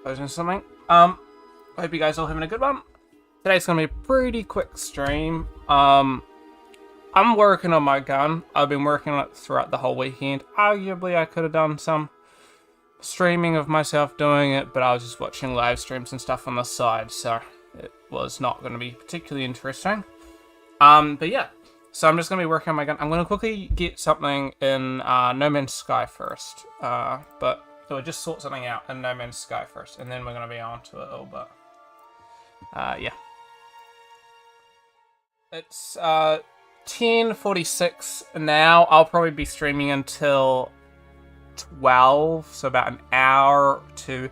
posting something. Hope you guys all having a good one. Today's gonna be a pretty quick stream. I'm working on my gun. I've been working on it throughout the whole weekend. Arguably, I could have done some streaming of myself doing it, but I was just watching live streams and stuff on the side, so it was not going to be particularly interesting. But yeah, so I'm just going to be working on my gun. I'm going to quickly get something in No Man's Sky first, but so we'll just sort something out in No Man's Sky first, and then we're going to be on to it a little bit. Yeah. It's 10:46 now. I'll probably be streaming until 12, so about an hour to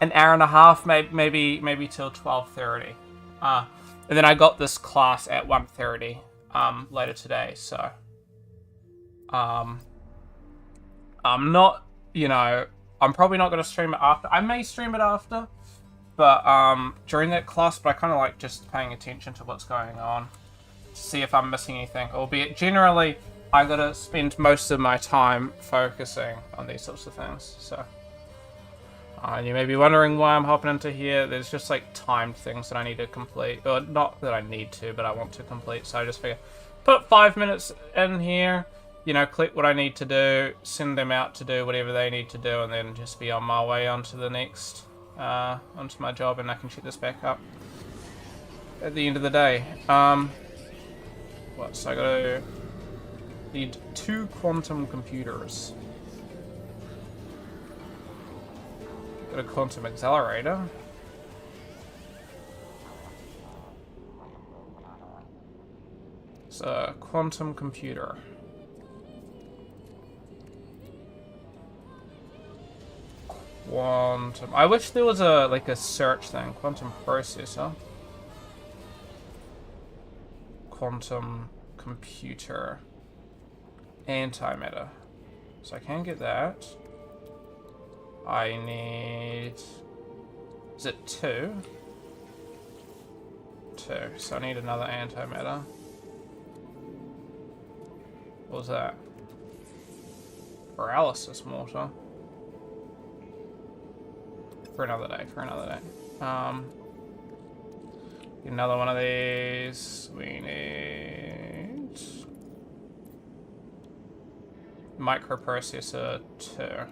an hour and a half, maybe till 12:30. And then I got this class at 1:30 later today, so I'm not, I'm probably not going to stream it after. I may stream it after, but during that class, but I kind of like just paying attention to what's going on to see if I'm missing anything, albeit generally I gotta spend most of my time focusing on these sorts of things. So you may be wondering why I'm hopping into here. There's just like timed things that I need to complete, or not that I need to, but I want to complete. So I just figure put 5 minutes in here, click what I need to do, send them out to do whatever they need to do, and then just be on my way onto the next onto my job, and I can check this back up at the end of the day. So I gotta need 2 quantum computers. Got a quantum accelerator. It's a quantum computer. Quantum. I wish there was a search thing. Quantum processor. Quantum computer. Antimatter. So I can get that. I need... Is it 2? 2. So I need another antimatter. What was that? Paralysis mortar. For another day, Get another one of these. We need... Microprocessor 2.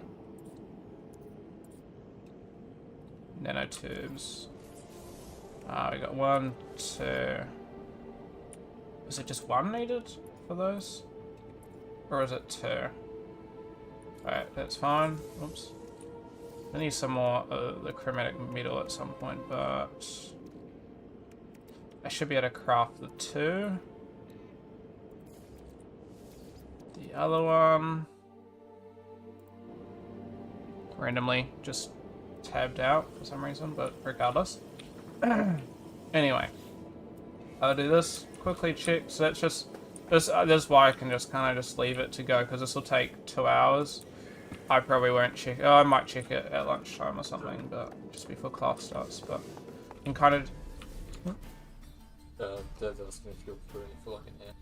Nanotubes. We got 1, 2. Is it just 1 needed for those? Or is it 2? Alright, that's fine. Oops. I need some more of the chromatic metal at some point, but I should be able to craft the 2. The other one randomly just tabbed out for some reason, but regardless. Anyway, I'll do this, quickly check. So that's just this is why I can just kind of just leave it to go, because this will take 2 hours. I probably won't check. Oh, I might check it at lunchtime or something, but just before class starts. But you can kind of. Dad's asking if you're free for like an hour.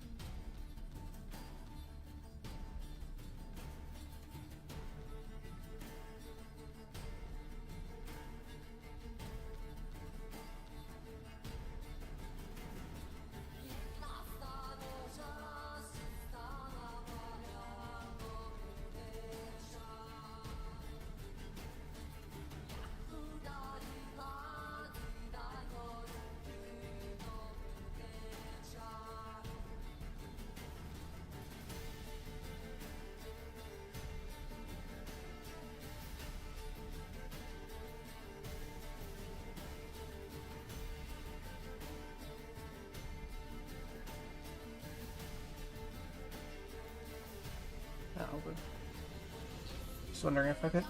Just wondering if I could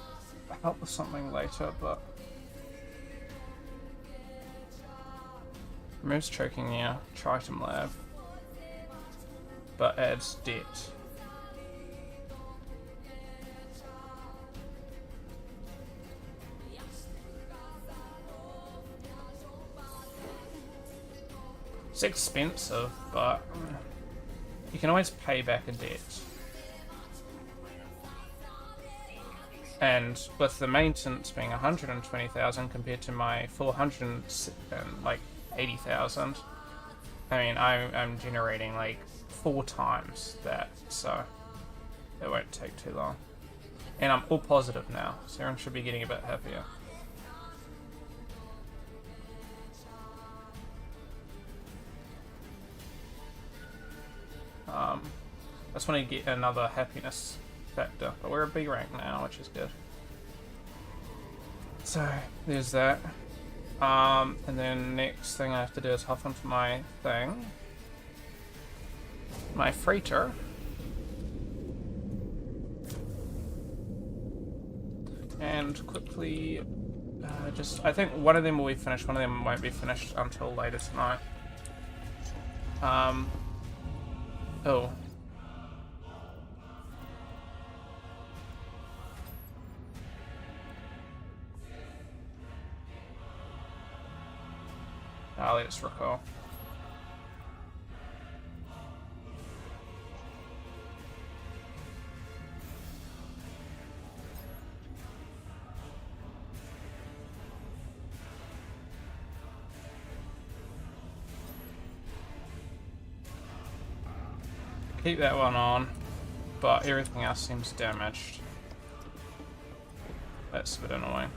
help with something later, but removes choking near Triton Lab, but adds debt. It's expensive, but you can always pay back a debt. And with the maintenance being 120,000 compared to my 480,000, I mean, I'm generating like 4 times that, so it won't take too long. And I'm all positive now, so everyone should be getting a bit happier. I just want to get another happiness factor, but we're a B rank now, which is good. So there's that. And then next thing I have to do is hop onto my thing, my freighter, and quickly I think one of them will be finished, one of them won't be finished until later tonight. Oh. Let's recall. Keep that one on, but everything else seems damaged. That's a bit annoying.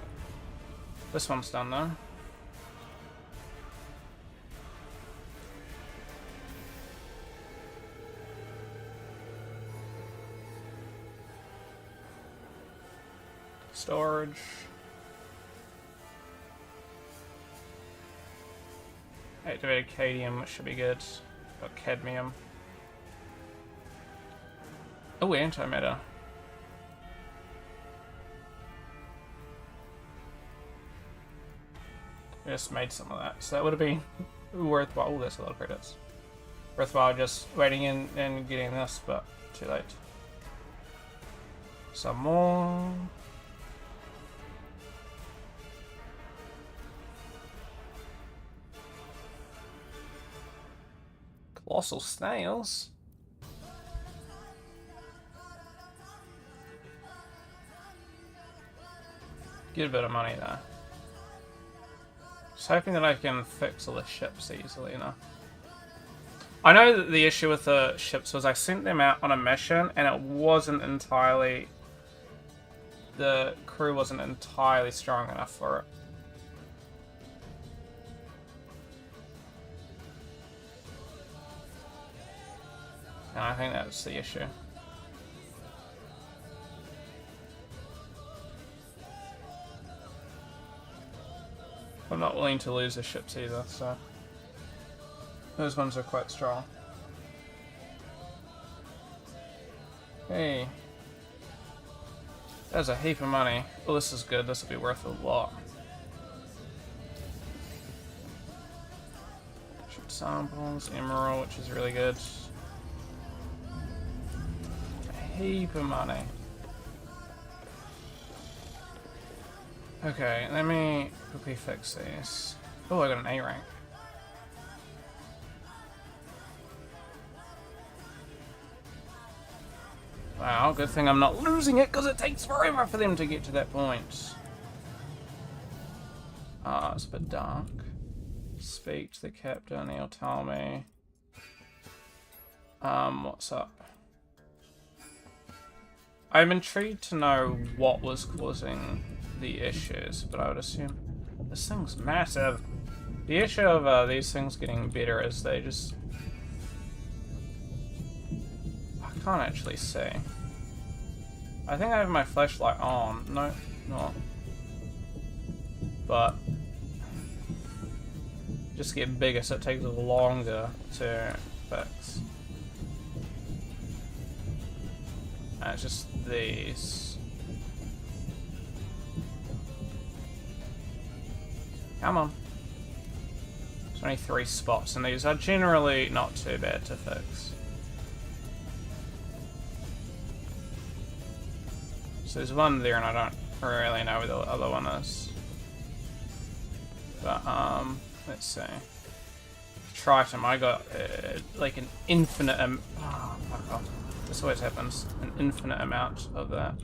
This one's done though. Storage. Activated cadmium, which should be good. Got cadmium. Oh, antimatter. We just made some of that, so that would have been worthwhile. Oh, there's a lot of credits. Worthwhile just waiting in and getting this, but too late. Some more. Colossal snails. Get a bit of money there. Just hoping that I can fix all the ships easily enough. I know that the issue with the ships was I sent them out on a mission and it wasn't entirely... The crew wasn't entirely strong enough for it. And I think that's the issue. I'm not willing to lose the ships either, so those ones are quite strong. Hey, that's a heap of money. Well, this is good. This will be worth a lot. Ship samples, emerald, which is really good. A heap of money. Okay, let me quickly fix these. Oh, I got an A rank. Wow, good thing I'm not losing it because it takes forever for them to get to that point. Ah, it's a bit dark. Speak to the captain, he'll tell me. What's up? I'm intrigued to know what was causing the issues, but I would assume this thing's massive. The issue of these things getting better is they just... I can't actually see. I think I have my flashlight on. No, not. But just get bigger, so it takes longer to fix. And it's just these. Come on. There's only 3 spots, and these are generally not too bad to fix. So there's one there, and I don't really know where the other one is. But, let's see. Triton, I got, like an infinite oh, fuck off. This always happens. An infinite amount of that.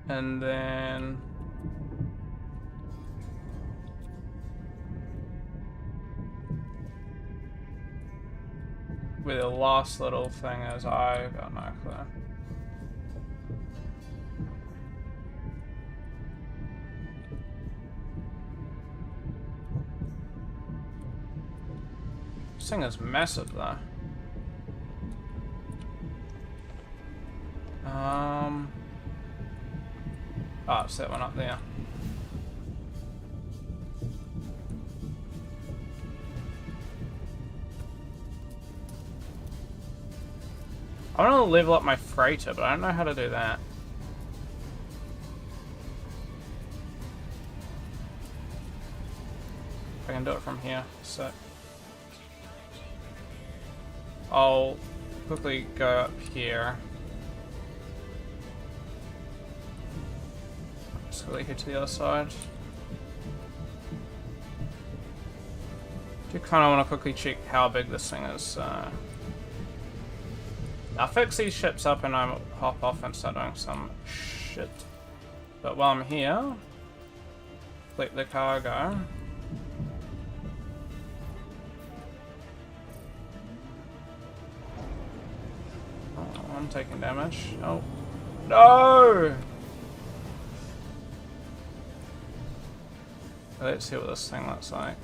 And then... where the last little thing is, I got no clue. This thing is massive though. Oh, it's that one up there. I want to level up my freighter, but I don't know how to do that. I can do it from here, so... I'll quickly go up here. Just quickly head to the other side. Do kind of want to quickly check how big this thing is. I'll fix these ships up and I'll hop off and start doing some shit. But while I'm here, collect the cargo. Oh, I'm taking damage. Oh. No! Let's see what this thing looks like.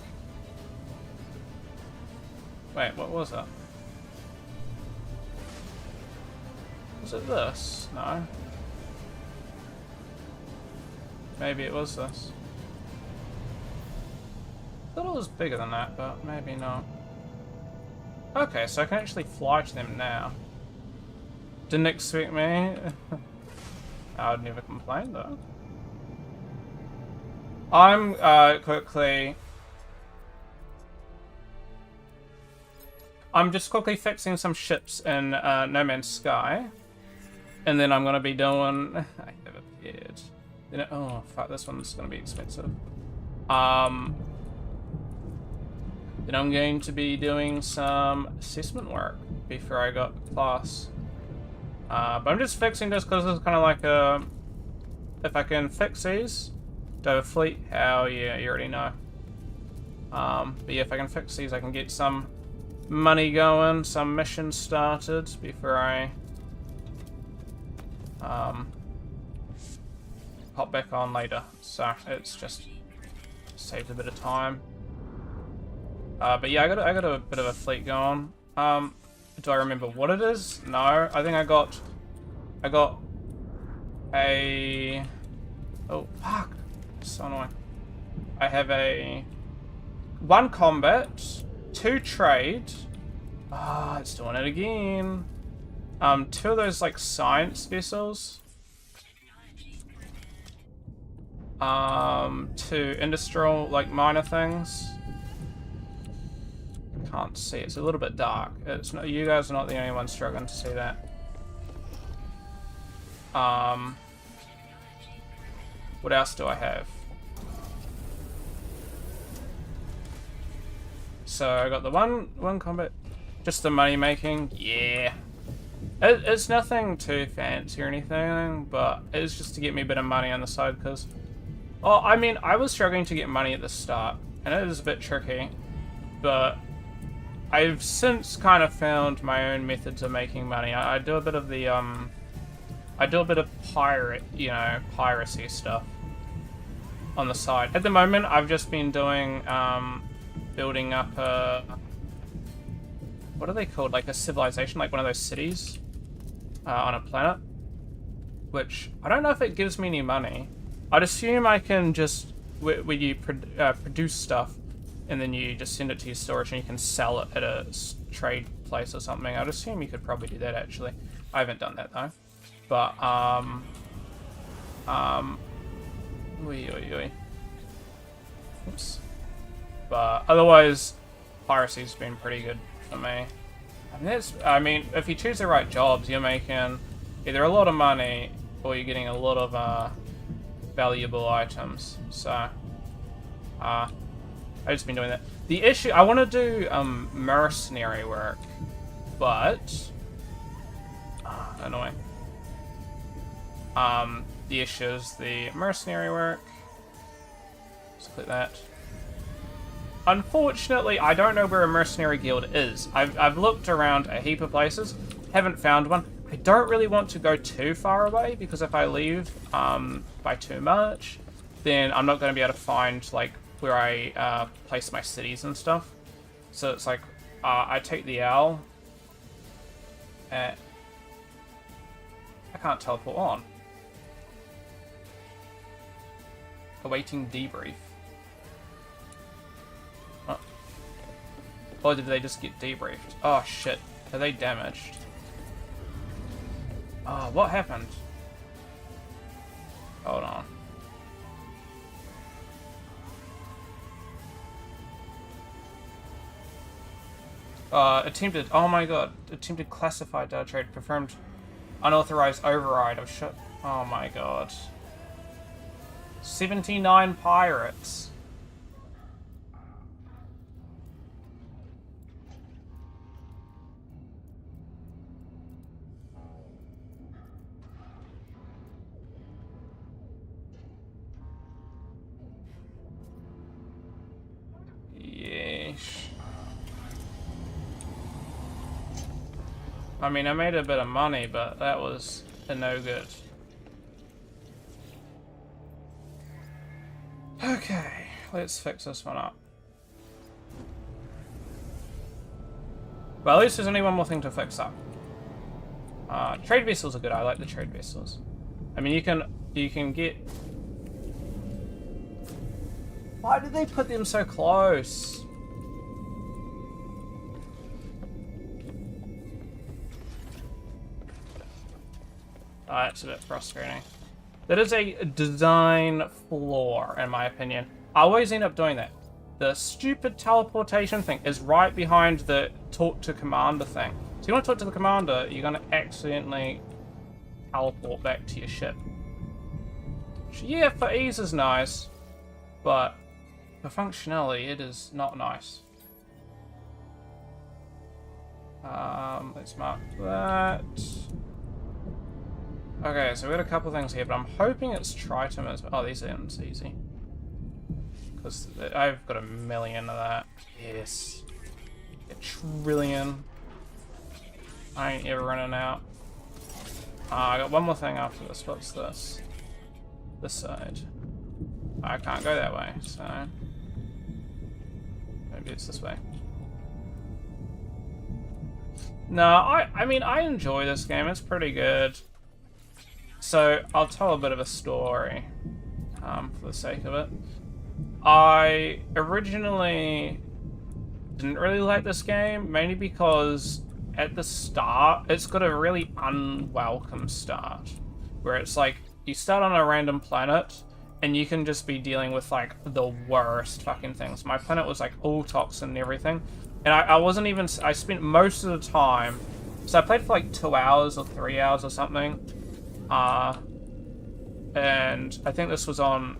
Wait, what was it? Was it this? No. Maybe it was this. I thought it was bigger than that, but maybe not. Okay, so I can actually fly to them now. Didn't expect me. I would never complain though. I'm just quickly fixing some ships in No Man's Sky. And then I'm gonna be doing... I have appeared. Then oh fuck, this one's gonna be expensive. Then I'm going to be doing some assessment work before I got class. But I'm just fixing this because it's kind of like a... If I can fix these, do I have a fleet? Hell yeah, you already know. But yeah, if I can fix these, I can get some money going, some missions started before I hop back on later. So it's just saved a bit of time. But yeah, I got a bit of a fleet going. Do I remember what it is? No, I think I got a... Oh fuck, so annoying. I have a 1 combat, 2 trade. Ah, it's doing it again. 2 of those like science vessels. 2 industrial like minor things. Can't see. It's a little bit dark. It's not. You guys are not the only ones struggling to see that. What else do I have? So I got the one combat, just the money making. Yeah, it's nothing too fancy or anything, but it's just to get me a bit of money on the side. Because, oh, I mean, I was struggling to get money at the start, and it was a bit tricky, but I've since kind of found my own methods of making money. I do a bit of the I do a bit of piracy stuff on the side. At the moment, I've just been doing building up a, what are they called? Like a civilization, like one of those cities on a planet. Which I don't know if it gives me any money. I'd assume I can just where you produce stuff. And then you just send it to your storage and you can sell it at a trade place or something. I'd assume you could probably do that actually. I haven't done that though. But, oops. But otherwise, piracy's been pretty good for me. I mean, if you choose the right jobs, you're making either a lot of money or you're getting a lot of, valuable items. So, I've just been doing that. The issue, I want to do mercenary work, but annoying. the issues, the mercenary work. Let's click that. Unfortunately, I don't know where a mercenary guild is. I've looked around a heap of places, haven't found one. I don't really want to go too far away, because if I leave by too much, then I'm not going to be able to find like where I place my cities and stuff. So it's like I take the L. I can't teleport on. Awaiting debrief. Oh. Or did they just get debriefed? Oh shit. Are they damaged? Oh, what happened? Hold on. Attempted. Oh my god. Attempted classified data trade. Confirmed unauthorized override of shit. Oh my god. 79 pirates. Yeesh. I mean, I made a bit of money, but that was a no good. Okay, let's fix this one up. Well, at least there's only one more thing to fix up. Trade vessels are good. I like the trade vessels. I mean, you can get. Why did they put them so close? That's a bit frustrating. That is a design flaw, in my opinion. I always end up doing that. The stupid teleportation thing is right behind the talk to commander thing. So you want to talk to the commander, you're going to accidentally teleport back to your ship. Which, yeah, for ease is nice, but for functionality, it is not nice. Let's mark that. Okay, so we got a couple things here, but I'm hoping it's Triton as well. Oh, these are easy. Because I've got a million of that. Yes. A trillion. I ain't ever running out. I got one more thing after this. What's this? This side. I can't go that way, so... maybe it's this way. No, I mean, I enjoy this game. It's pretty good. So, I'll tell a bit of a story, for the sake of it. I originally didn't really like this game, mainly because at the start, it's got a really unwelcome start. Where it's like, you start on a random planet, and you can just be dealing with, like, the worst fucking things. My planet was, like, all toxin and everything. And I wasn't even... I spent most of the time... So I played for, like, 2 hours or 3 hours or something. And I think this was on,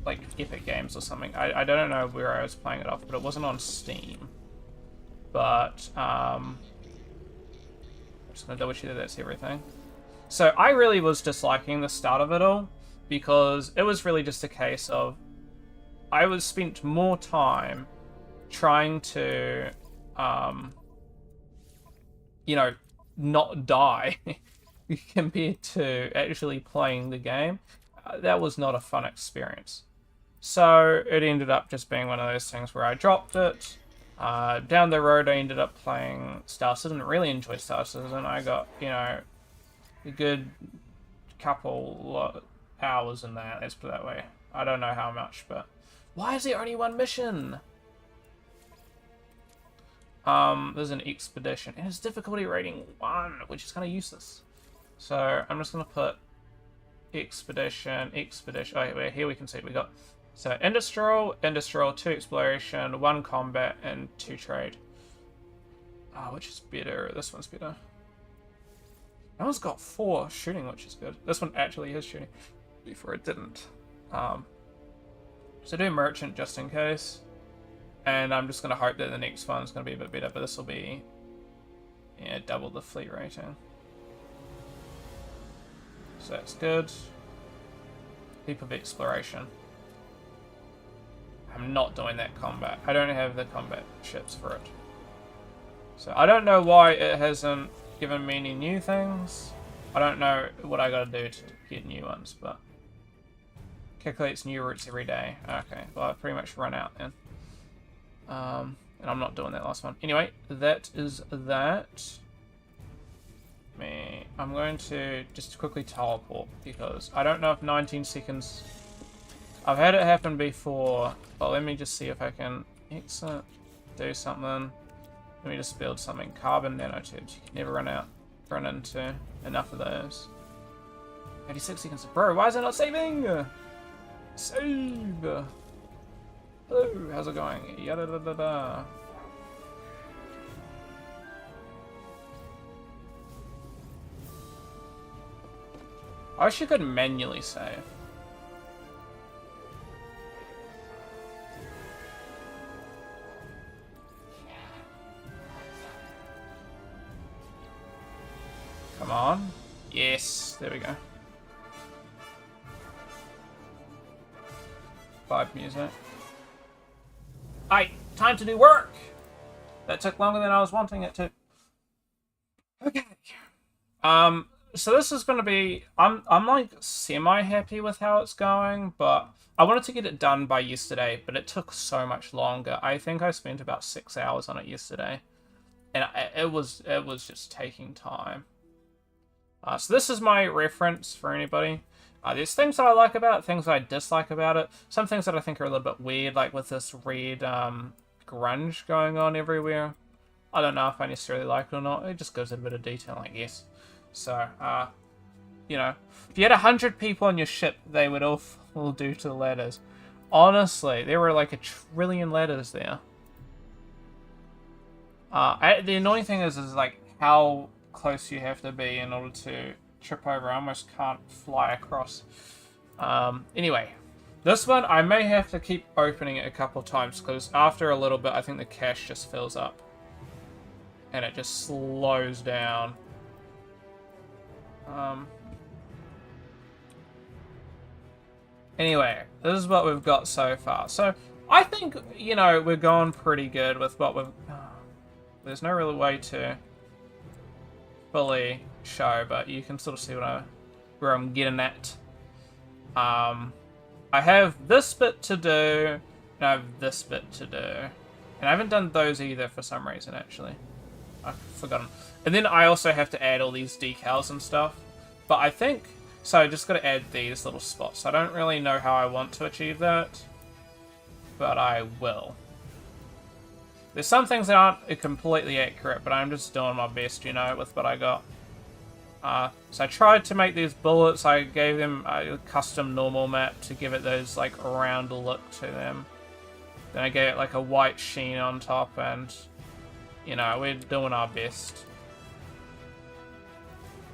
like, Epic Games or something. I don't know where I was playing it off, but it wasn't on Steam. But, I'm just gonna double check that that's everything. So I really was disliking the start of it all, because it was really just a case of I was spent more time trying to, you know, not die compared to actually playing the game. That was not a fun experience. So it ended up just being one of those things where I dropped it. Down the road, I ended up playing Star Citizen. Really enjoyed Star Citizen. I got, you know, a good couple hours in that, let's put it that way. I don't know how much, but... Why is there only one mission? There's an expedition. And it's difficulty rating 1, which is kind of useless. So I'm just going to put expedition. Oh, wait, here we can see we got... So, industrial, 2 exploration, 1 combat, and 2 trade. Which is better? This one's better. That one's got 4 shooting, which is good. This one actually is shooting. Before it didn't. So do merchant just in case. And I'm just going to hope that the next one's going to be a bit better, but this will be... yeah, double the fleet rating. So that's good. Heap of exploration. I'm not doing that combat. I don't have the combat ships for it. So I don't know why it hasn't given me any new things. I don't know what I gotta do to get new ones, but... Calculates new routes every day. Okay, well I've pretty much run out then. And I'm not doing that last one. Anyway, that is that. I'm going to just quickly teleport because I don't know if 19 seconds... I've had it happen before, but let me just see if I can exit, do something. Let me just build something. Carbon nanotubes. You can never run into enough of those. 86 seconds. Bro, why is it not saving? Save! Hello, how's it going? Yada da da da. I wish you could manually save. Come on. Yes, there we go. Vibe music. Aye, time to do work! That took longer than I was wanting it to. Okay. So this is gonna be... I'm like semi-happy with how it's going, but I wanted to get it done by yesterday, but it took so much longer. I think I spent about 6 hours on it yesterday. And it was just taking time. So this is my reference for anybody. There's things that I like about it, things that I dislike about it. Some things that I think are a little bit weird, like with this red grunge going on everywhere. I don't know if I necessarily like it or not. It just goes into a bit of detail, I guess. So, you know, if you had 100 people on your ship, they would all do to the ladders. Honestly, there were like 1 trillion ladders there. The annoying thing is like how close you have to be in order to trip over. I almost can't fly across. Anyway, this one I may have to keep opening it a couple of times because after a little bit I think the cache just fills up and it just slows down. Anyway, this is what we've got so far. So I think, you know, we're going pretty good with what we've... There's no real way to fully show, but you can sort of see where I'm getting at. I have this bit to do, and I have this bit to do. And I haven't done those either for some reason, actually. I've forgotten. And then I also have to add all these decals and stuff. But I think... So I just got to add these little spots. I don't really know how I want to achieve that. But I will. There's some things that aren't completely accurate, but I'm just doing my best, you know, with what I got. So I tried to make these bullets. I gave them a custom normal map to give it those, like, round look to them. Then I gave it, like, a white sheen on top, and, you know, we're doing our best.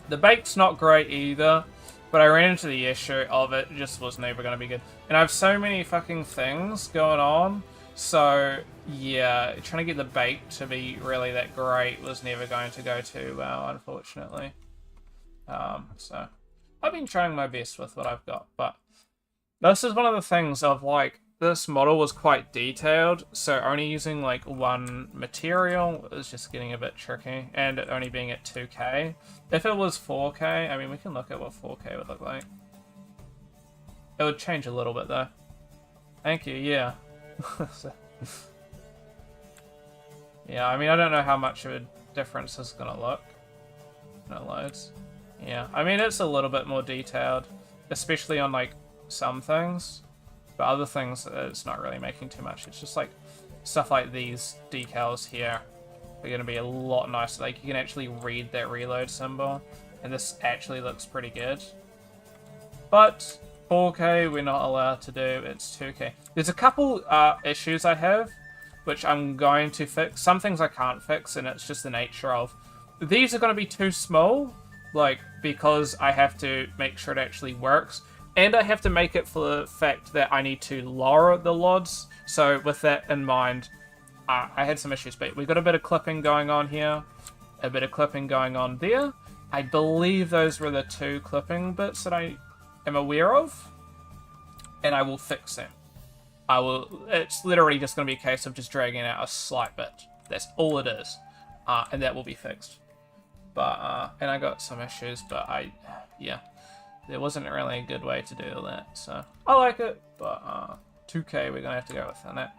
The bait's not great either, but I ran into the issue of it just was never going to be good. And I have so many fucking things going on, so, yeah, trying to get the bait to be really that great was never going to go too well, unfortunately. So, I've been trying my best with what I've got, but this is one of the things of, like, this model was quite detailed, so only using, like, one material is just getting a bit tricky, and it only being at 2K. If it was 4K, I mean, we can look at what 4K would look like. It would change a little bit, though. Thank you, yeah. Yeah, I mean, I don't know how much of a difference it's gonna look. No loads. Yeah, I mean, it's a little bit more detailed, especially on, like, some things. But other things, it's not really making too much. It's just, like, stuff like these decals here are going to be a lot nicer. Like, you can actually read that reload symbol, and this actually looks pretty good. But 4K, we're not allowed to do. It's 2K. There's a couple issues I have, which I'm going to fix. Some things I can't fix, and it's just the nature of... These are going to be too small, like, because I have to make sure it actually works. And I have to make it for the fact that I need to lower the LODs. So with that in mind, I had some issues. But we've got a bit of clipping going on here. A bit of clipping going on there. I believe those were the 2 clipping bits that I am aware of. and I will fix them. I will. It's literally just going to be a case of just dragging out a slight bit. That's all it is, and that will be fixed. But and I got some issues, but yeah, there wasn't really a good way to do that. So I like it, but 2K we're gonna have to go with it.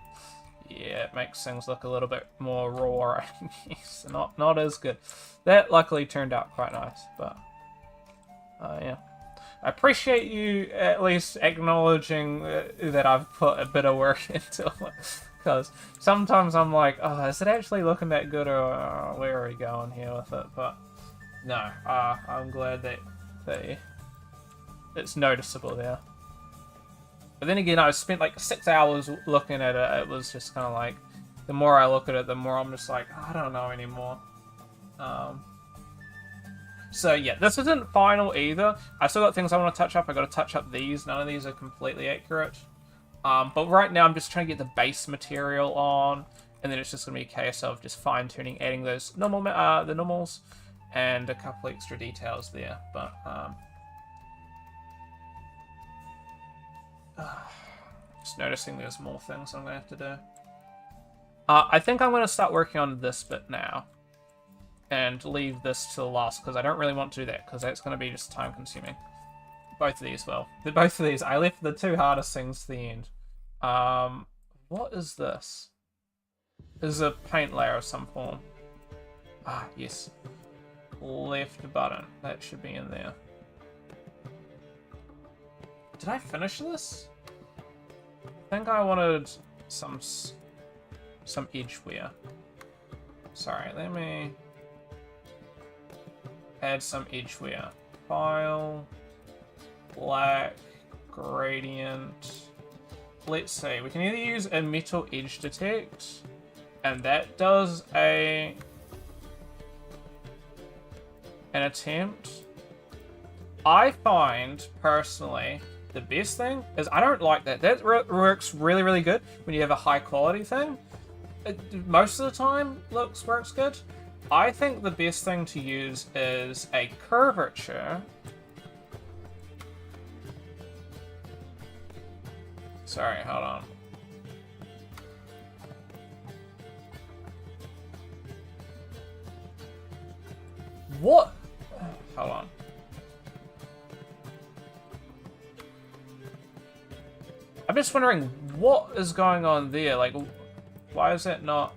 Yeah, it makes things look a little bit more raw, I guess. Not as good. That luckily turned out quite nice, but yeah. I appreciate you at least acknowledging that I've put a bit of work into it. Because sometimes I'm like, oh, is it actually looking that good, or where are we going here with it? But no, I'm glad that it's noticeable there. But then again, I spent like 6 hours looking at it. It was just kind of like, the more I look at it, the more I'm just like, I don't know anymore. So yeah, this isn't final either. I've still got things I want to touch up. I got to touch up these. None of these are completely accurate. But right now I'm just trying to get the base material on, and then it's just going to be a case of just fine-tuning, adding those the normals, and a couple extra details there. But just noticing there's more things I'm going to have to do. I think I'm going to start working on this bit now, and leave this to the last, because I don't really want to do that, because that's going to be just time-consuming. Both of these, both of these. I left the two hardest things to the end. What is this? This is a paint layer of some form. Ah, yes. Left button. That should be in there. Did I finish this? I think I wanted some edge wear. Sorry, let me add some edge wear. File, black, gradient. Let's see, we can either use a metal edge detect, and that does an attempt. I find, personally, the best thing is, I don't like that. That works really, really good when you have a high quality thing. Most of the time, works good. I think the best thing to use is a curvature. Sorry, hold on. What? Hold on. I'm just wondering what is going on there. Like, why is that not,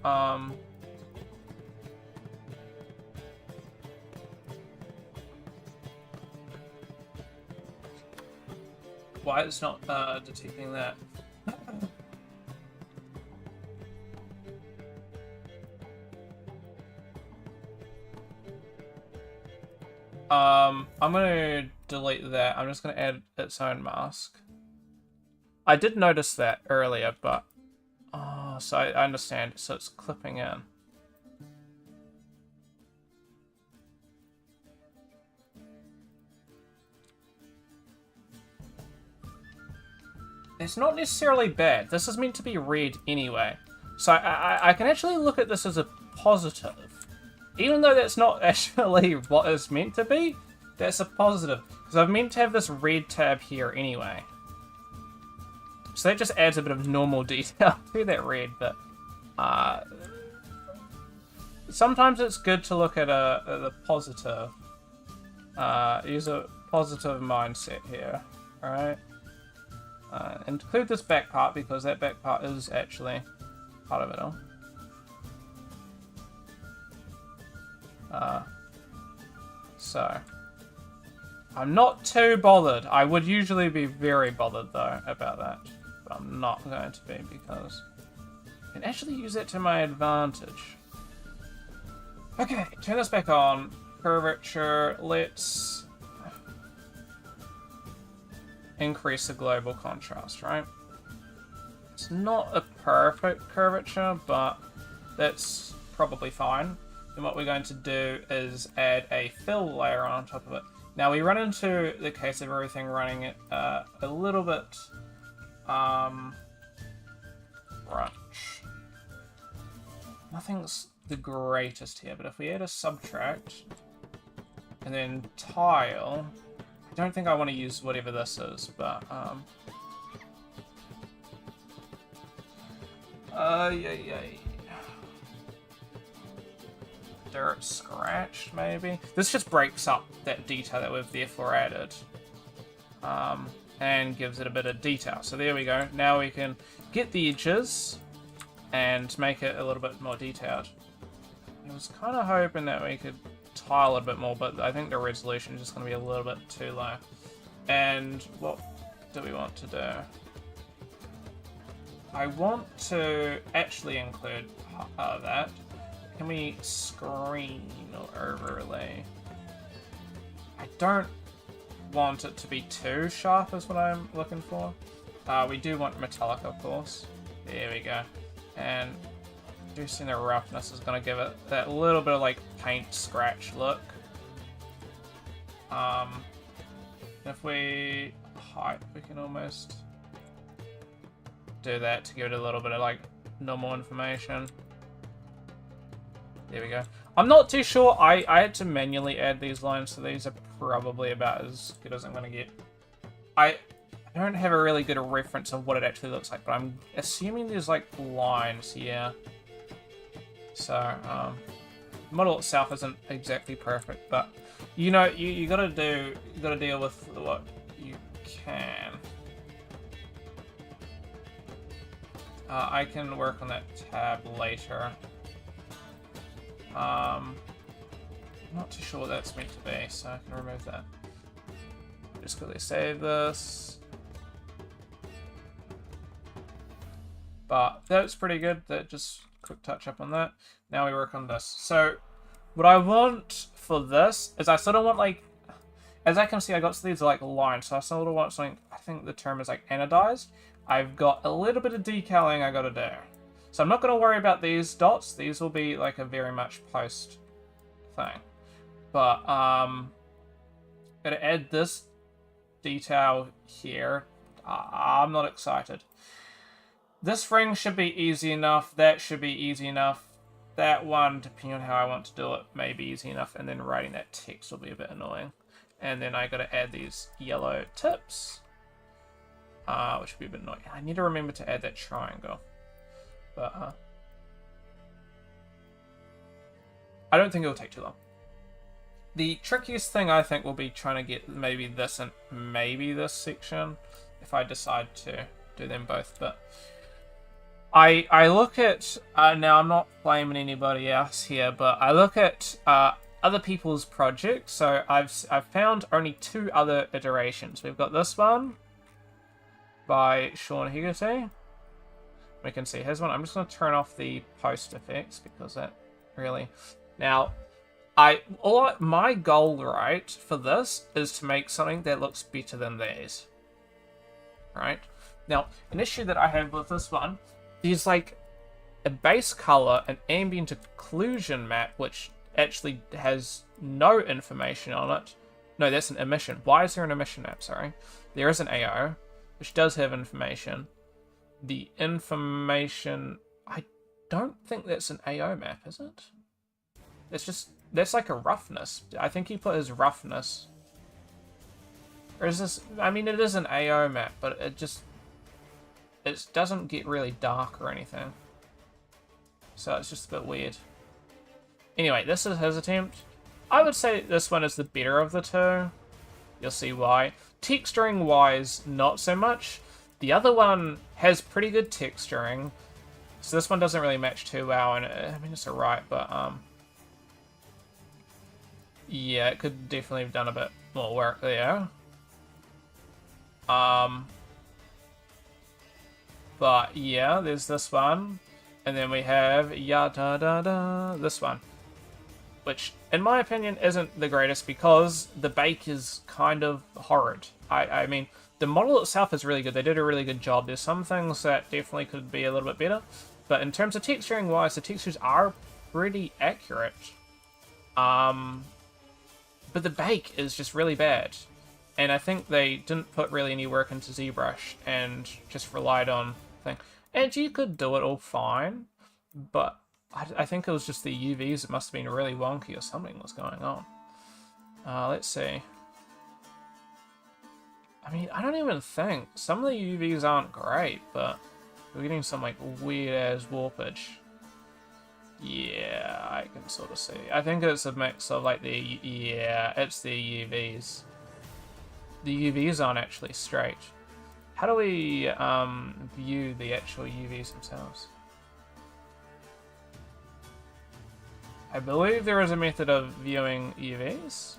why it's not detecting that? I'm gonna delete that. I'm just gonna add its own mask. I did notice that earlier, but so I understand. So it's clipping in. It's not necessarily bad. This is meant to be red anyway. So I can actually look at this as a positive. Even though that's not actually what it's meant to be, that's a positive. Because I'm meant to have this red tab here anyway. So that just adds a bit of normal detail to that red, but sometimes it's good to look at the positive. Use a positive mindset here, alright? Include this back part, because that back part is actually part of it all. So I'm not too bothered. I would usually be very bothered though about that, but I'm not going to be, because I can actually use it to my advantage. Okay, turn this back on. Curvature, let's increase the global contrast, right? It's not a perfect curvature, but that's probably fine. And what we're going to do is add a fill layer on top of it. Now we run into the case of everything running it a little bit crunch. Nothing's the greatest here, but if we add a subtract and then tile, I don't think I want to use whatever this is, but Yeah. Dirt scratch, maybe? This just breaks up that detail that we've therefore added. And gives it a bit of detail. So there we go. Now we can get the edges and make it a little bit more detailed. I was kind of hoping that we could tile it a bit more, but I think the resolution is just going to be a little bit too low. And what do we want to do? I want to actually include that. Can we screen or overlay? I don't want it to be too sharp is what I'm looking for. We do want metallic, of course. There we go. And reducing the roughness is going to give it that little bit of like paint scratch look. If we height, we can almost do that to give it a little bit of like normal information. There we go. I'm not too sure. I had to manually add these lines, so these are probably about as good as I'm going to get. I don't have a really good reference of what it actually looks like, but I'm assuming there's like lines here. So, the model itself isn't exactly perfect, but you know, you gotta deal with what you can. I can work on that tab later. I'm not too sure what that's meant to be, so I can remove that. Just quickly save this. But that's pretty good. That just quick touch up on that. Now we work on this. So what I want for this is I sort of want like, as I can see, I got these like lines. So I sort of want something, I think the term is like anodized. I've got a little bit of decaling I got to do. So I'm not going to worry about these dots. These will be like a very much post thing. But I'm going to add this detail here. I'm not excited. This ring should be easy enough. That should be easy enough. That one, depending on how I want to do it, may be easy enough. And then writing that text will be a bit annoying. And then I got to add these yellow tips, which would be a bit annoying. I need to remember to add that triangle. But I don't think it'll take too long. The trickiest thing I think will be trying to get maybe this and maybe this section, if I decide to do them both. But I look at, now I'm not blaming anybody else here, but I look at other people's projects. So I've found only 2 other iterations. We've got this one by Sean Hegarty. We can see his one. I'm just going to turn off the post effects because that really... Now, my goal, right, for this is to make something that looks better than theirs. Right? Now, an issue that I have with this one is like a base color, an ambient occlusion map, which actually has no information on it. No, that's an emission. Why is there an emission map? Sorry. There is an AO, which does have information. The information... I don't think that's an AO map, is it? It's just... That's like a roughness. I think he put his roughness. Or is this... I mean, it is an AO map, but it just... It doesn't get really dark or anything. So it's just a bit weird. Anyway, this is his attempt. I would say this one is the better of the 2. You'll see why. Texturing-wise, not so much. The other one has pretty good texturing. So this one doesn't really match too well. And I mean, it's alright, but... yeah, it could definitely have done a bit more work there. But yeah, there's this one. And then we have this one. Which, in my opinion, isn't the greatest because the bake is kind of horrid. I mean, the model itself is really good. They did a really good job. There's some things that definitely could be a little bit better. But in terms of texturing wise, the textures are pretty accurate. But the bake is just really bad. And I think they didn't put really any work into ZBrush and just relied on thing. And you could do it all fine, but I think it was just the UVs. It must have been really wonky or something was going on. Let's see. I mean, I don't even think. Some of the UVs aren't great, but We're getting some like weird ass warpage. Yeah, I can sort of see. I think it's a mix of like it's the UVs. The UVs aren't actually straight. How do we view the actual UVs themselves? I believe there is a method of viewing UVs,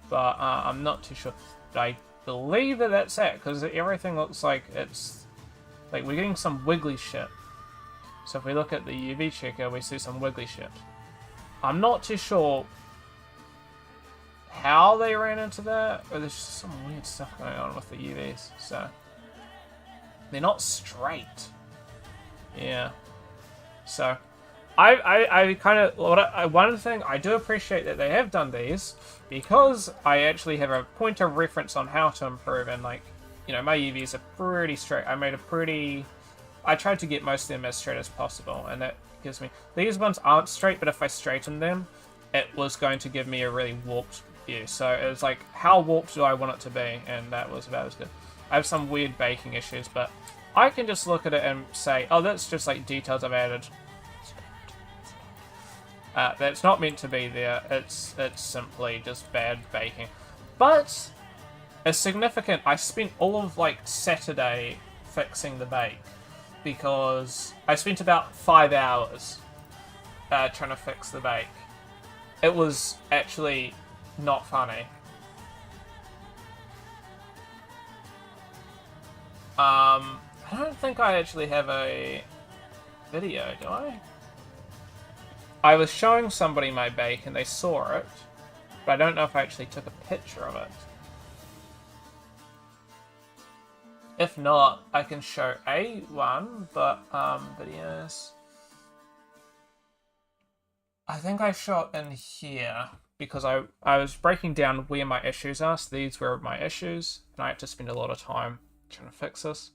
but I'm not too sure. But I believe that that's it, because everything looks like it's... like, we're getting some wiggly shit. So if we look at the UV checker, we see some wiggly shit. I'm not too sure how they ran into that, or there's just some weird stuff going on with the UVs, so... they're not straight. Yeah. So... I kind of... one thing, I do appreciate that they have done these, because I actually have a point of reference on how to improve, and like, you know, my UVs are pretty straight. I tried to get most of them as straight as possible, and that gives me... these ones aren't straight, but if I straighten them, it was going to give me a really warped view. So it was like, how warped do I want it to be? And that was about as good. I have some weird baking issues, but I can just look at it and say, oh, that's just like details I've added. That's not meant to be there. It's simply just bad baking. But it's significant. I spent all of like Saturday fixing the bake, because I spent about 5 hours trying to fix the bake. It was actually not funny. I don't think I actually have a video, do I? I was showing somebody my bake and they saw it, but I don't know if I actually took a picture of it. If not, I can show one, but videos. I think I shot in here because I was breaking down where my issues are. So these were my issues, and I had to spend a lot of time trying to fix this.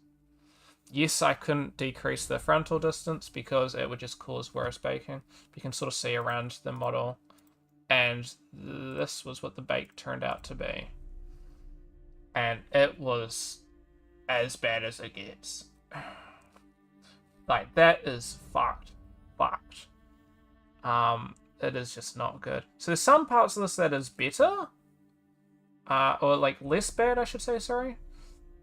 Yes, I couldn't decrease the frontal distance because it would just cause worse baking. You can sort of see around the model, and this was what the bake turned out to be. And it was as bad as it gets. Like, that is fucked. It is just not good. So there's some parts of this that is better, or like less bad, I should say, sorry.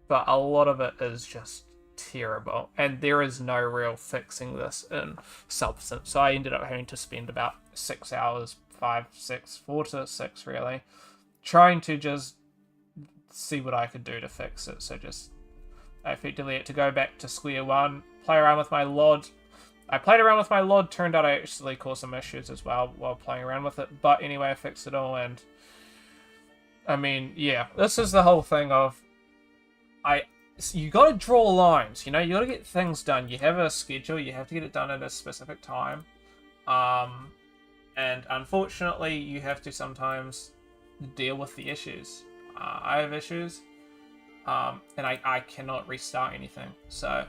But a lot of it is just terrible, and there is no real fixing this in Substance. So I ended up having to spend about 6 hours, 4 to 6 really, trying to just see what I could do to fix it. So just I effectively had to go back to square one, play around with my LOD. I played around with my LOD, turned out I actually caused some issues as well while playing around with it, but anyway, I fixed it all. And I mean, yeah, this is the whole thing of you got to draw lines, you know, you got to get things done. You have a schedule, you have to get it done at a specific time. And unfortunately, you have to sometimes deal with the issues. I have issues, and I cannot restart anything. So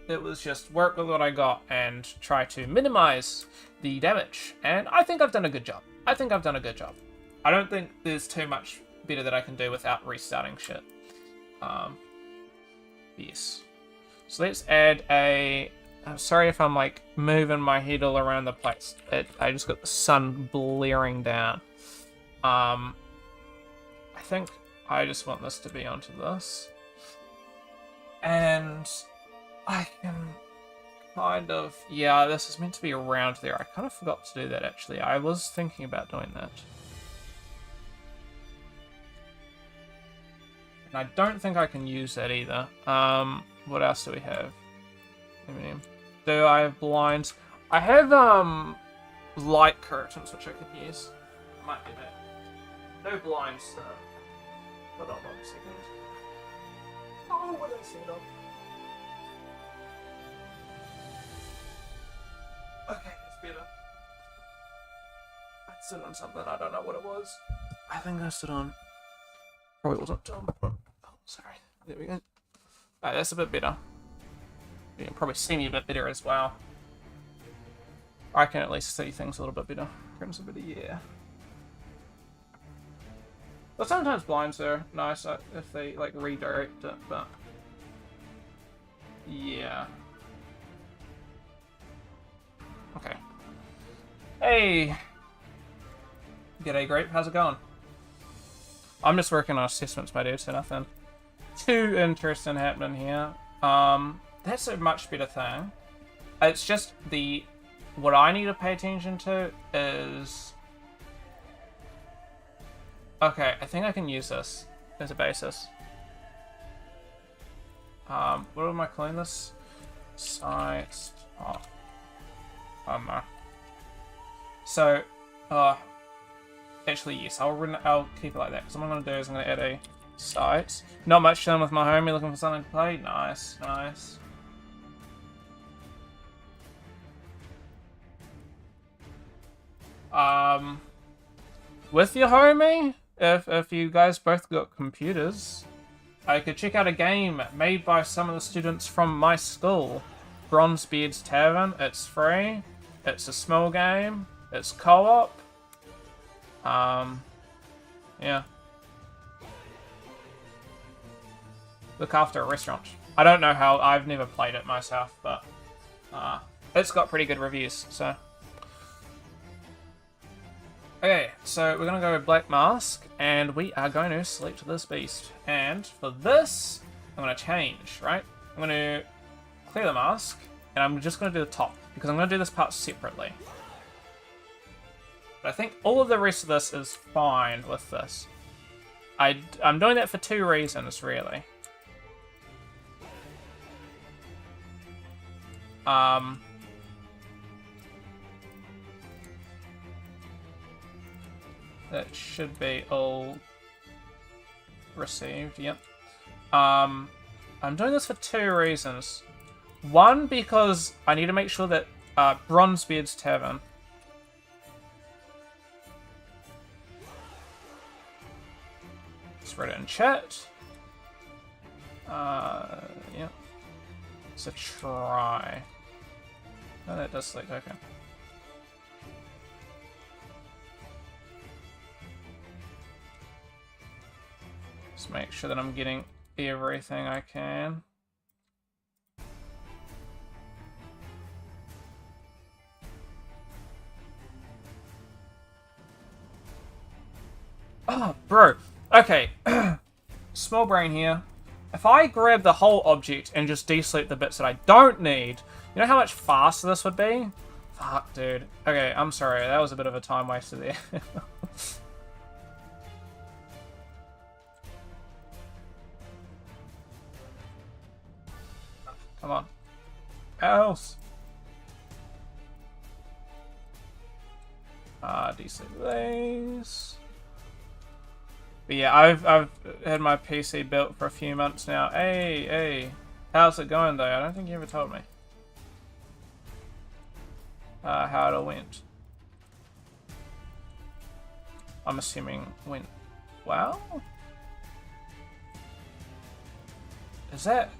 it was just work with what I got and try to minimize the damage. And I think I've done a good job. I don't think there's too much better that I can do without restarting shit. Yes. So let's add I'm sorry if I'm like moving my head all around the place. I just got the sun blaring down. I think I just want this to be onto this. And I can kind of... yeah, this is meant to be around there. I kind of forgot to do that actually. I was thinking about doing that. And I don't think I can use that either. What else do we have? Do I have blinds? I have light curtains which I could use. Might be that. No blinds though. Hold on 1 second. Oh, what did I set up? Okay, that's better. I stood on something, I don't know what it was. I think I stood on... probably wasn't done. Oh, sorry. There we go. Alright, that's a bit better. You can probably see me a bit better as well. I can at least see things a little bit better. Crimson a bit of yeah. But sometimes blinds are nice if they like redirect it, but Yeah. Okay. Hey! G'day, Grape. How's it going? I'm just working on assessments, my dude, so nothing too interesting happening here. That's a much better thing. It's just what I need to pay attention to is... Okay, I think I can use this as a basis. What am I calling this? Sites. So, actually, yes, I'll keep it like that. Because what I'm going to do is I'm going to add a site. Not much done with my homie, looking for something to play. Nice, nice. With your homie, if you guys both got computers, I could check out a game made by some of the students from my school. Bronzebeard's Tavern. It's free. It's a small game. It's co-op. Yeah. Look after a restaurant. I don't know how, I've never played it myself, but it's got pretty good reviews, so. Okay, so we're gonna go with Black Mask, and we are going to select this beast. And for this, I'm gonna change, right? I'm gonna clear the mask, and I'm just gonna do the top, because I'm gonna do this part separately. But I think all of the rest of this is fine with this. I'm doing that for two reasons, really. That should be all received, yep. I'm doing this for two reasons. One, because I need to make sure that Bronzebeard's Tavern read it in chat. Yeah. It's a try. Oh, that does select, okay. Just make sure that I'm getting everything I can. Oh, bro. Okay. Small brain here. If I grab the whole object and just deselect the bits that I don't need, you know how much faster this would be? Fuck, dude. Okay, I'm sorry. That was a bit of a time waster there. Come on. Else. Deselect these. But yeah, I've had my PC built for a few months now. Hey, how's it going though? I don't think you ever told me how it all went. I'm assuming went well. Is that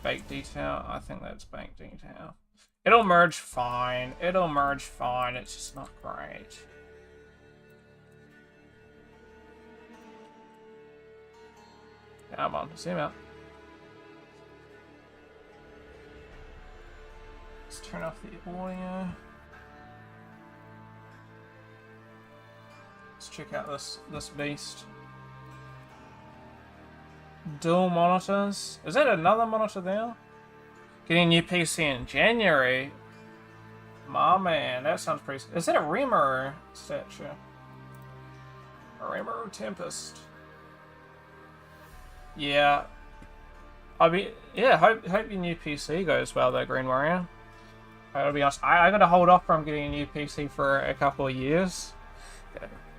bake detail? I think that's bake detail. It'll merge fine. It'll merge fine. It's just not great. Come on, zoom out. Let's turn off the audio. Let's check out this beast. Dual monitors. Is that another monitor there? Getting a new PC in January. My man, that sounds pretty. Is that a Rimuru statue? A Rimuru Tempest. Yeah. Hope your new PC goes well though, Green Warrior. I'll be honest, I gotta hold off from getting a new PC for a couple of years.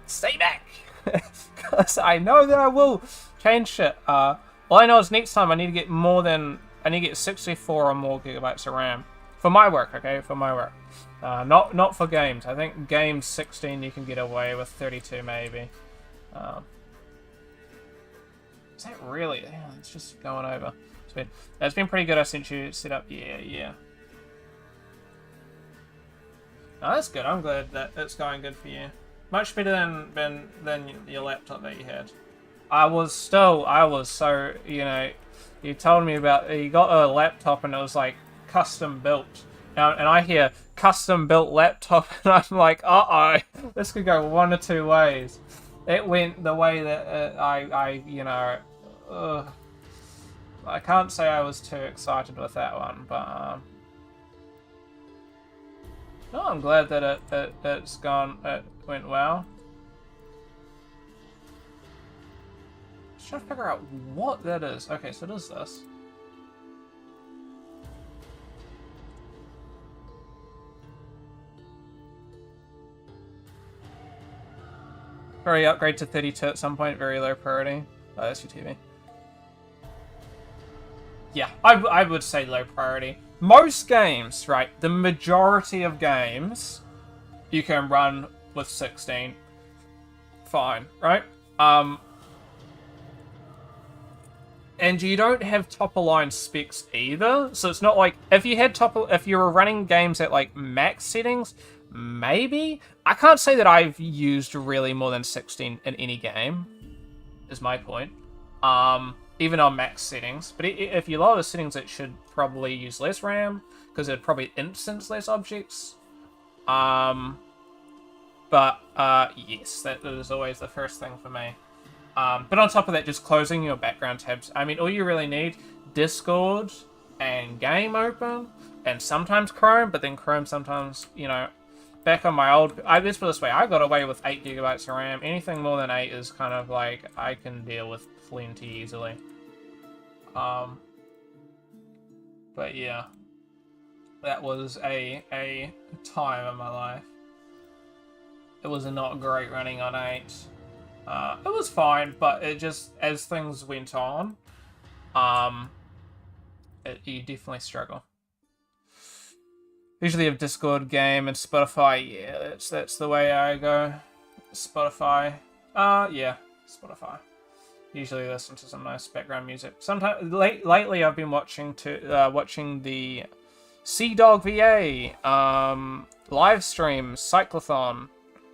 Stay back! Because I know that I will change shit. All I know is next time I need to get 64 or more gigabytes of RAM. For my work, okay? For my work. Not for games. I think games 16 you can get away with, 32 maybe. Is that really? Yeah, it's just going over. It's been pretty good. I sent you set up. Yeah. No, that's good. I'm glad that it's going good for you. Much better than your laptop that you had. I was so, you know, You told me about you got a laptop and it was like custom built. And I hear custom built laptop and I'm like, uh-oh, this could go one or two ways. It went the way that I can't say I was too excited with that one, but no, I'm glad that it went well. Just trying to figure out what that is. Okay, so it is this. Probably upgrade to 32 at some point, very low priority. Oh, that's your TV. Yeah, I would say low priority. Most games, right, the majority of games, you can run with 16. Fine, right? And you don't have top-of-line specs either, so it's not like if you were running games at like max settings, maybe. I can't say that I've used really more than 16 in any game. Is my point. Even on max settings, but if you lower the settings, it should probably use less RAM because it'd probably instance less objects. But yes, that is always the first thing for me. But on top of that, just closing your background tabs. I mean, all you really need, Discord and Game Open, and sometimes Chrome, but then Chrome sometimes, you know, back on my old... let's put it this way, I got away with 8 gigabytes of RAM. Anything more than 8 is kind of like, I can deal with plenty easily. But yeah, that was a time in my life. It was not great running on 8. It was fine, but it just, as things went on, you definitely struggle. Usually have Discord, Game, and Spotify. Yeah, that's the way I go. Spotify. Yeah, Spotify. Usually listen to some nice background music. Sometimes lately I've been watching the Sea Dog VA live stream cyclothon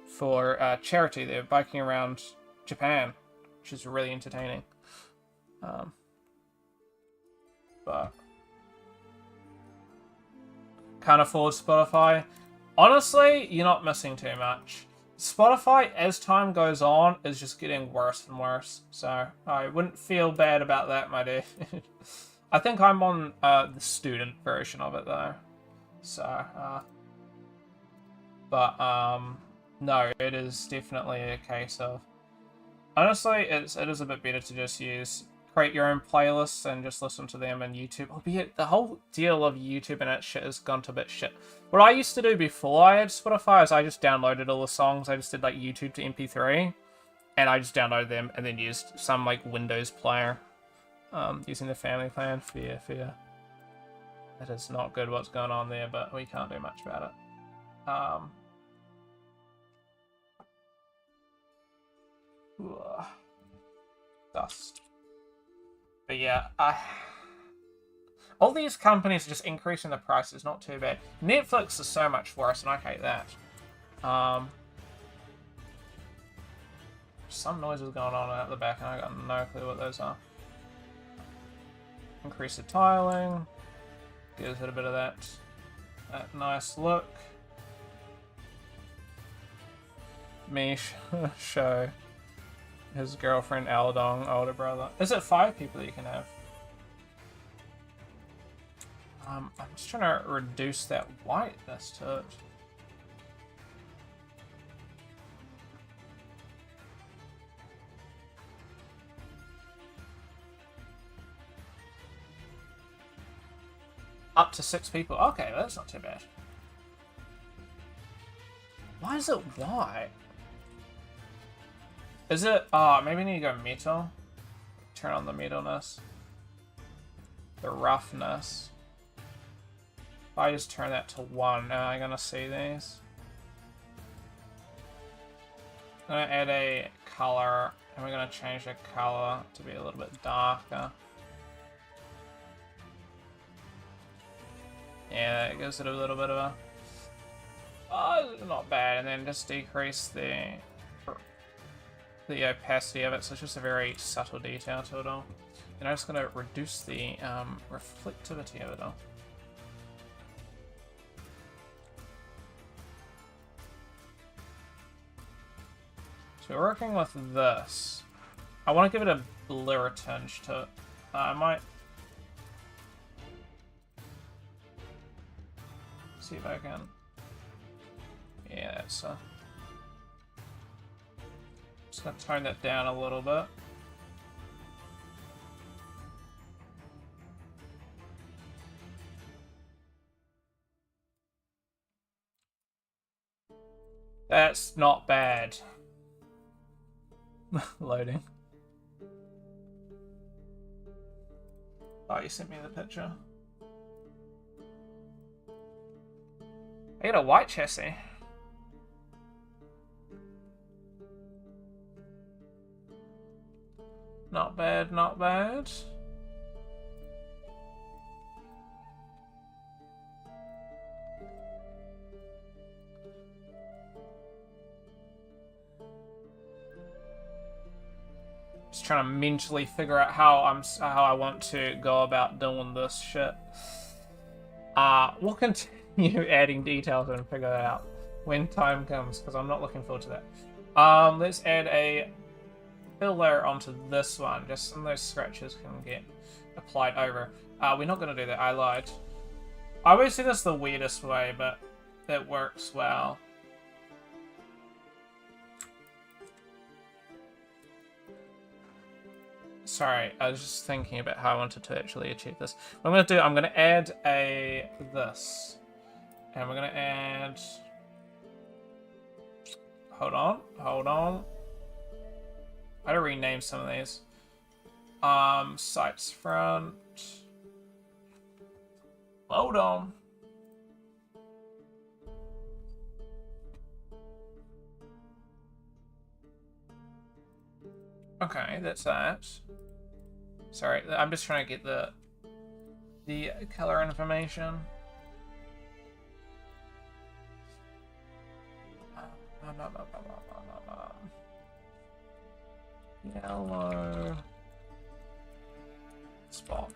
for charity. They're biking around Japan, which is really entertaining. But can't afford Spotify. Honestly, you're not missing too much. Spotify, as time goes on, is just getting worse and worse. So I wouldn't feel bad about that, my dude. I think I'm on the student version of it though. So, no, it is definitely a case of. Honestly, it is a bit better to just create your own playlists and just listen to them on YouTube. Albeit the whole deal of YouTube and that shit has gone to a bit shit. What I used to do before I had Spotify is I just downloaded all the songs. I just did like YouTube to MP3, and I just downloaded them and then used some like Windows player, using the family plan. Fear. That is not good what's going on there, but we can't do much about it. Dust. But yeah, all these companies are just increasing the prices, not too bad. Netflix is so much worse, and I hate that. Some noises going on at the back, and I got no clue what those are. Increase the tiling. Gives it a bit of that nice look. Mish show his girlfriend Aldong, older brother. Is it 5 people that you can have? I'm just trying to reduce that whiteness to it. Up to 6 people. Okay, that's not too bad. Why is it white? Is it... maybe I need to go metal. Turn on the metalness. The roughness. If I just turn that to 1, now I'm gonna see these. I'm gonna add a color, and we're gonna change the color to be a little bit darker. Yeah, it gives it a little bit of a... Oh, not bad. And then just decrease the opacity of it, so it's just a very subtle detail to it all. And I'm just going to reduce the reflectivity of it all. So we're working with this. I want to give it a blur tinge to it. I might see if I can. Yeah, that's just gonna tone that down a little bit. That's not bad. Loading. Oh, you sent me the picture. I got a white chassis. Not bad, not bad. Just trying to mentally figure out how I want to go about doing this shit. We'll continue adding details and figure that out when time comes, because I'm not looking forward to that. Let's add a fill layer onto this one, just so those scratches can get applied over. We're not going to do that, I lied. I always do this the weirdest way, but it works well. Sorry, I was just thinking about how I wanted to actually achieve this. What I'm going to do, I'm going to add this. And we're going to add... Hold on. I gotta rename some of these. Sights front. Hold on. Okay, that's that. Sorry, I'm just trying to get the color information. Yellow spot.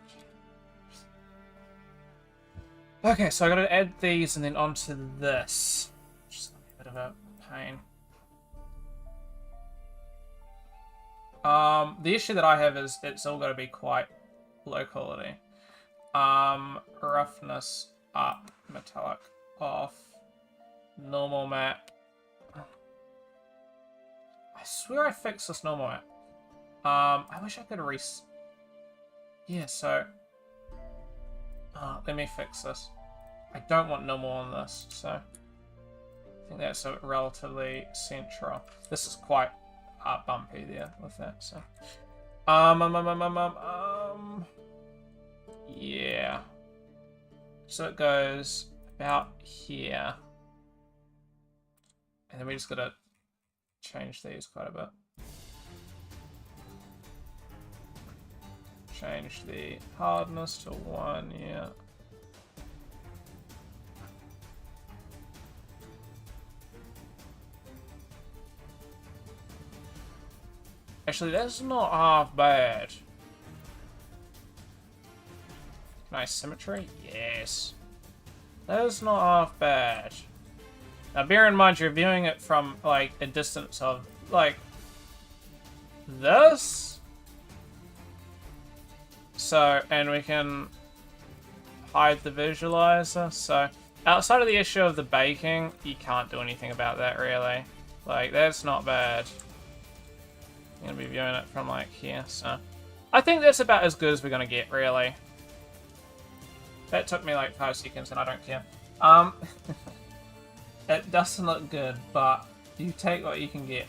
Okay, so I gotta add these and then onto this. Just a bit of a pain. The issue that I have is it's all gotta be quite low quality. Roughness up, metallic off, normal map. I swear I fixed this normal map. I wish I could Yeah, so... let me fix this. I don't want normal on this, so... I think that's a relatively central. This is quite bumpy there with that, so... Yeah. So it goes about here. And then we just gotta change these quite a bit. Change the hardness to 1, yeah. Actually, that's not half bad. Nice symmetry? Yes. That is not half bad. Now bear in mind you're viewing it from like a distance of like this. So, and we can hide the visualizer. So outside of the issue of the baking, you can't do anything about that really. Like that's not bad. I'm gonna be viewing it from like here, so I think that's about as good as we're gonna get really. That took me like 5 seconds and I don't care. It doesn't look good, but you take what you can get.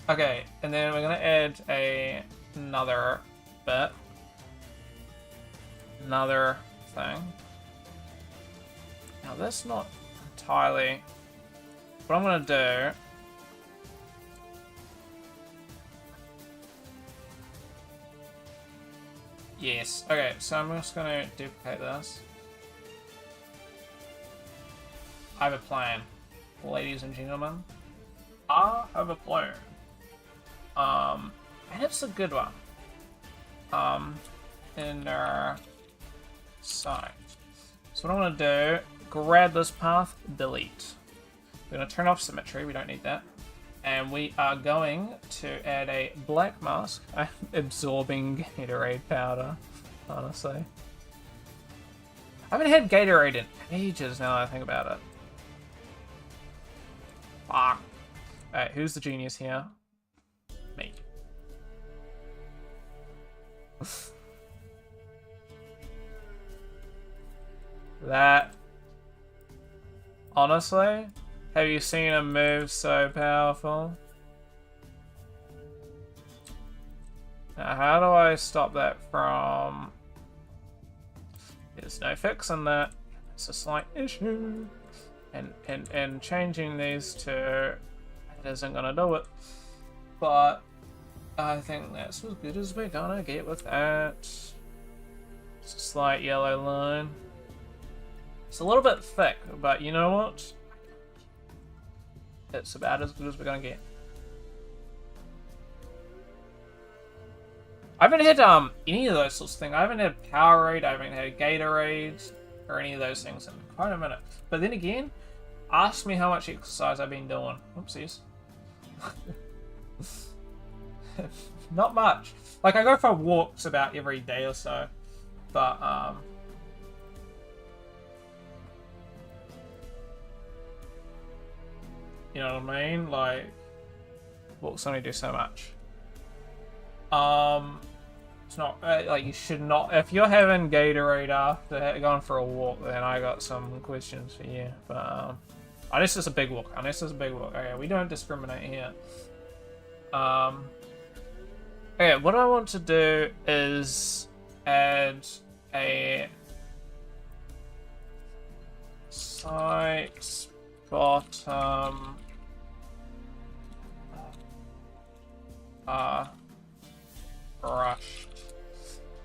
Okay, and then we're gonna add another bit. Another thing. Now that's not entirely what I'm gonna do. Yes. Okay, so I'm just gonna duplicate this. I have a plan, ladies and gentlemen. I have a plan. And it's a good one. Inner sight. So what I'm going to do, grab this path, delete. We're going to turn off symmetry, we don't need that. And we are going to add a black mask. I'm absorbing Gatorade powder, honestly. I haven't had Gatorade in ages now that I think about it. Fuck. Alright, who's the genius here? Me. That... Honestly? Have you seen a move so powerful? Now, how do I stop that from... There's no fixing that. It's a slight issue. And changing these to... It isn't gonna do it. But... I think that's as good as we're gonna get with that. It's a slight yellow line. It's a little bit thick, but you know what? It's about as good as we're gonna get. I haven't had any of those sorts of things. I haven't had Powerade, I haven't had Gatorade, or any of those things in quite a minute. But then again, ask me how much exercise I've been doing. Oopsies. Not much. Like, I go for walks about every day or so. But, you know what I mean? Like, walks only do so much. It's not, like, you should not, if you're having Gatorade after going for a walk, then I got some questions for you. But, unless it's a big walk. Unless it's a big walk. Okay, we don't discriminate here. Okay, what I want to do is add a sight bottom brush.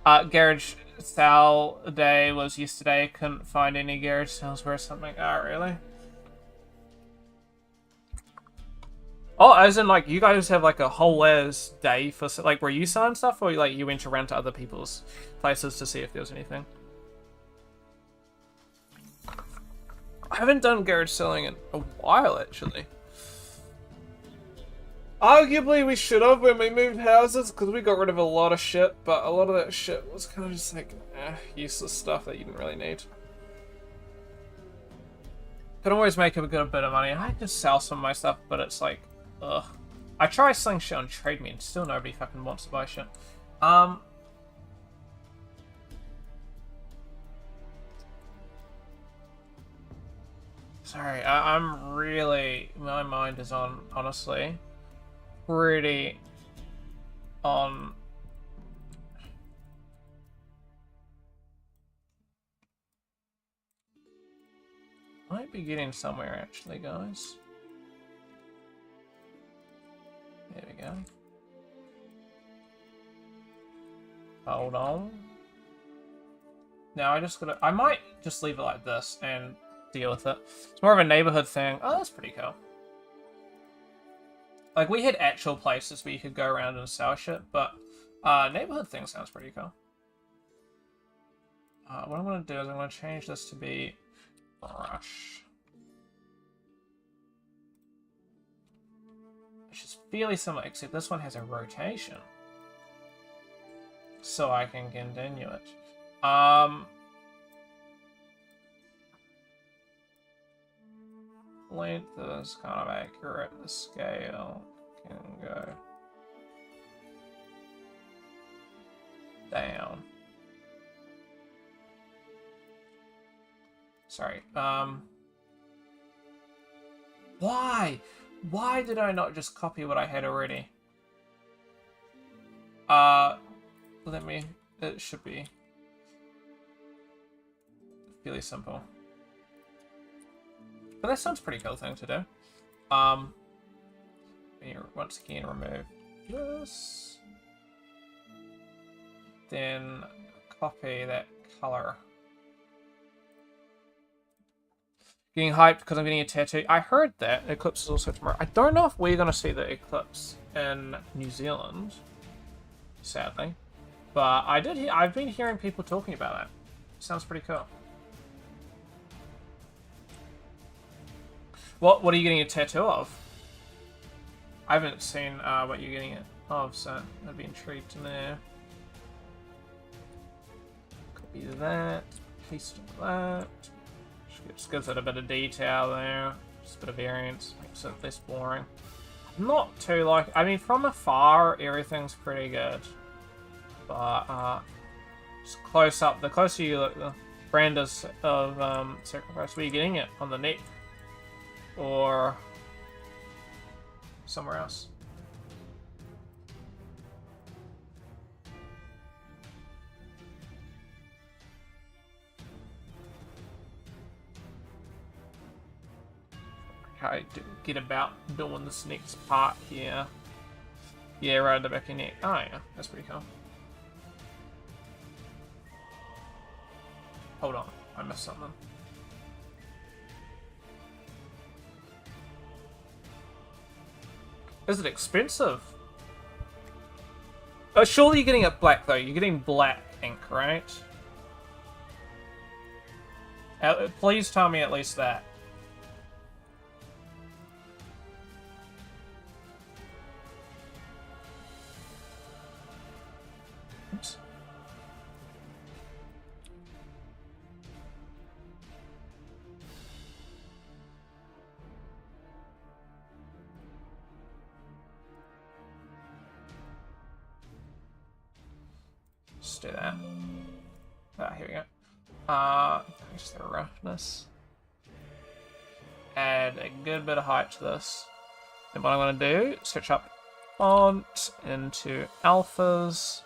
Garage sale day was yesterday. Couldn't find any garage sales where something. Oh, really? Oh, as in, like, you guys have, like, a whole ass day for, like, were you selling stuff, or, like, you went around to other people's places to see if there was anything? I haven't done garage selling in a while, actually. Arguably, we should have when we moved houses, because we got rid of a lot of shit, but a lot of that shit was kind of just, like, useless stuff that you didn't really need. Can always make a good bit of money. I could sell some of my stuff, but it's like, ugh. I try selling shit on Trade Me and still nobody fucking wants to buy shit. Sorry, I'm really, my mind is on, honestly, pretty on. Might be getting somewhere actually, guys. There we go. Hold on. Now I might just leave it like this and deal with it. It's more of a neighborhood thing. Oh, that's pretty cool. Like, we had actual places where you could go around and sell shit, but neighborhood thing sounds pretty cool. What I'm going to do is I'm going to change this to be brush. Which is fairly similar, except this one has a rotation. So I can continue it. Length is kind of accurate. The scale can go down. Sorry. Why? Why did I not just copy what I had already? Let me... It should be fairly simple. But that sounds a pretty cool thing to do. Here, once again, remove this. Then copy that color. Getting hyped because I'm getting a tattoo. I heard that eclipse is also tomorrow. I don't know if we're gonna see the eclipse in New Zealand, sadly, but I've been hearing people talking about it. Sounds pretty cool. What are you getting a tattoo of? I haven't seen what you're getting it of, so I'd be intrigued to know. Copy that. Paste that. Just gives it a bit of detail there. Just a bit of variance. Makes it less boring. Not too like... I mean, from afar, everything's pretty good. But, just close up. The closer you look, the brand of Sacrifice. Where are you getting it? On the neck? Or somewhere else? Okay, get about doing this next part here. Yeah, right at the back of your neck. Oh yeah, that's pretty cool. Hold on, I missed something. Is it expensive? Oh, surely you're getting it black though. You're getting black ink, right? Please tell me at least that. Oops. Just do that. Ah, here we go. Just the roughness. Add a good bit of height to this. And what I'm going to do, switch up font into alphas,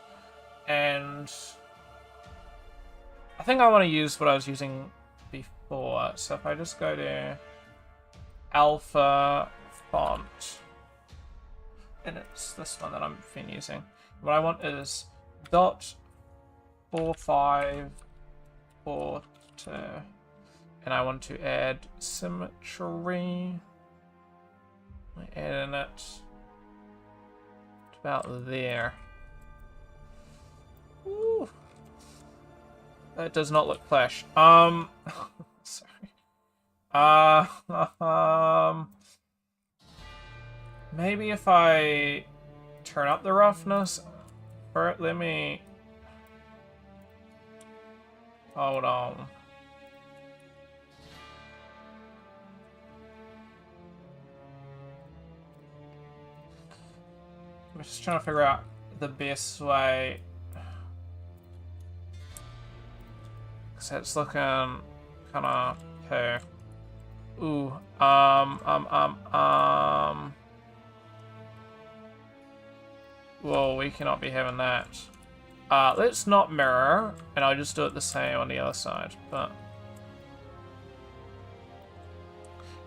and I think I want to use what I was using before. So if I just go to alpha font, and it's this one that I've been using. What I want is .4542, and I want to add symmetry. I add in it about there. Ooh. That does not look flash. Sorry. Maybe if I turn up the roughness for it, let me... Hold on. I'm just trying to figure out the best way. So it's looking kind of okay. Ooh, Whoa, we cannot be having that. Let's not mirror, and I'll just do it the same on the other side. But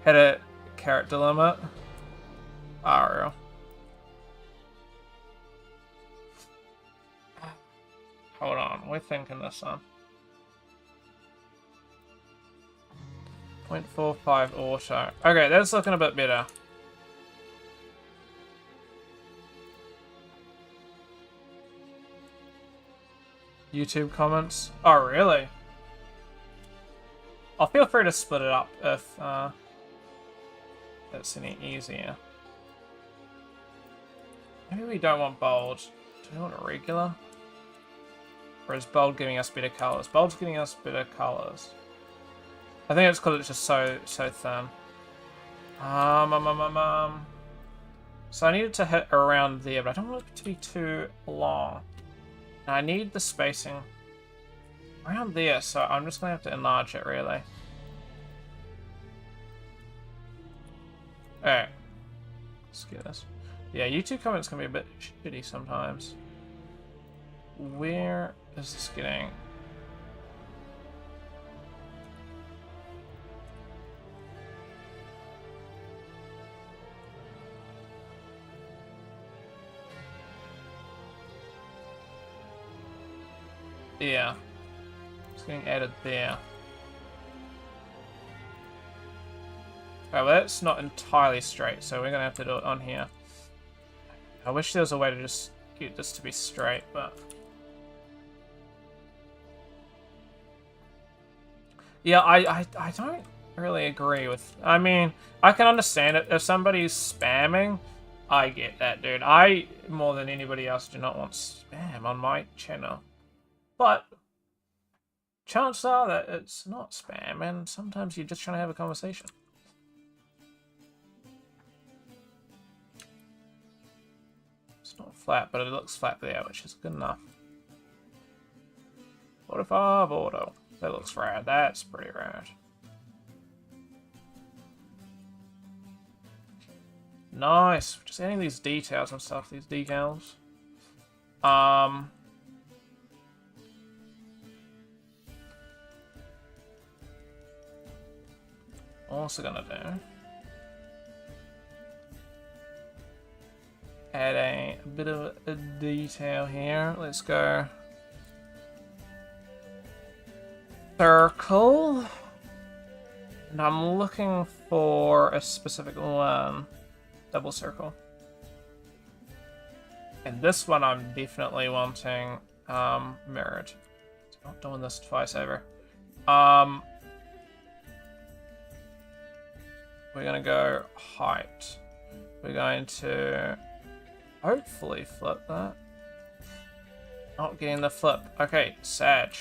had a character limit. Real. Hold on, we're thinking this one. 0.45 auto. Okay, that's looking a bit better. YouTube comments? Oh, really? I'll feel free to split it up if that's any easier. Maybe we don't want bold. Do we want a regular? Or is bold giving us better colors? Bold's giving us better colors. I think it's because it's just so thin. So I need it to hit around there, but I don't want it to be too long. And I need the spacing around there, so I'm just gonna have to enlarge it really. Alright. Let's get this. Yeah, YouTube comments can be a bit shitty sometimes. Where is this getting? Yeah. It's getting added there. well, that's not entirely straight, so we're gonna have to do it on here. I wish there was a way to just get this to be straight, but... Yeah, I don't really agree with... I mean, I can understand it. If somebody's spamming, I get that, dude. I, more than anybody else, do not want spam on my channel. But chances are that it's not spam, and sometimes you're just trying to have a conversation. It's not flat, but it looks flat there, which is good enough. 45 auto. That looks rad. That's pretty rad. Nice. Just adding these details and stuff. These decals. Also gonna do. Add a bit of a detail here. Let's go. Circle. And I'm looking for a specific one. Double circle. And this one I'm definitely wanting mirrored. Not doing this twice over. We're gonna go height. We're going to hopefully flip that. Not getting the flip. Okay, Sag.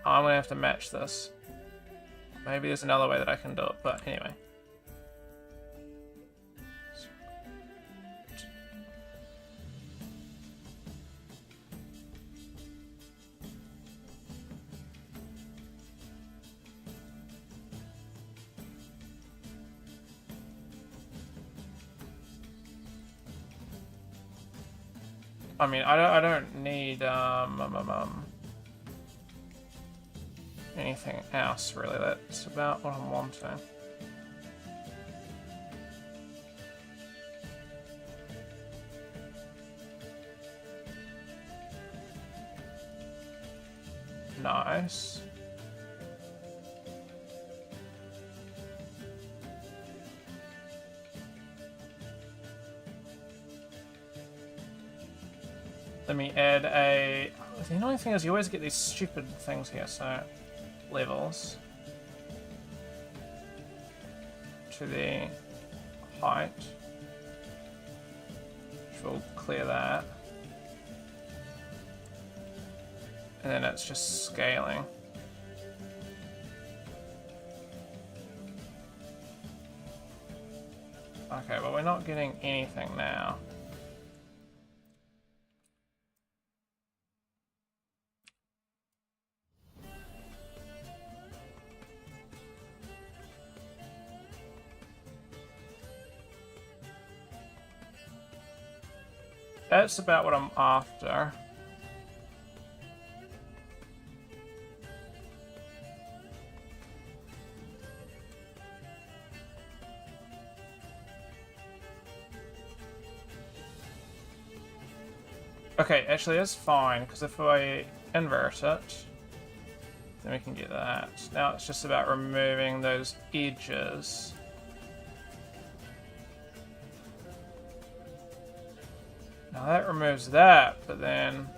I'm gonna have to match this. Maybe there's another way that I can do it, but anyway. I mean, I don't need anything else really. That's about what I'm wanting. Nice. Let me add a... The annoying thing is you always get these stupid things here, so... Levels. To the height. Which will clear that. And then it's just scaling. Okay, well we're not getting anything now. That's about what I'm after. Okay, actually that's fine, because if I invert it, then we can get that. Now it's just about removing those edges. Now that removes that, but then...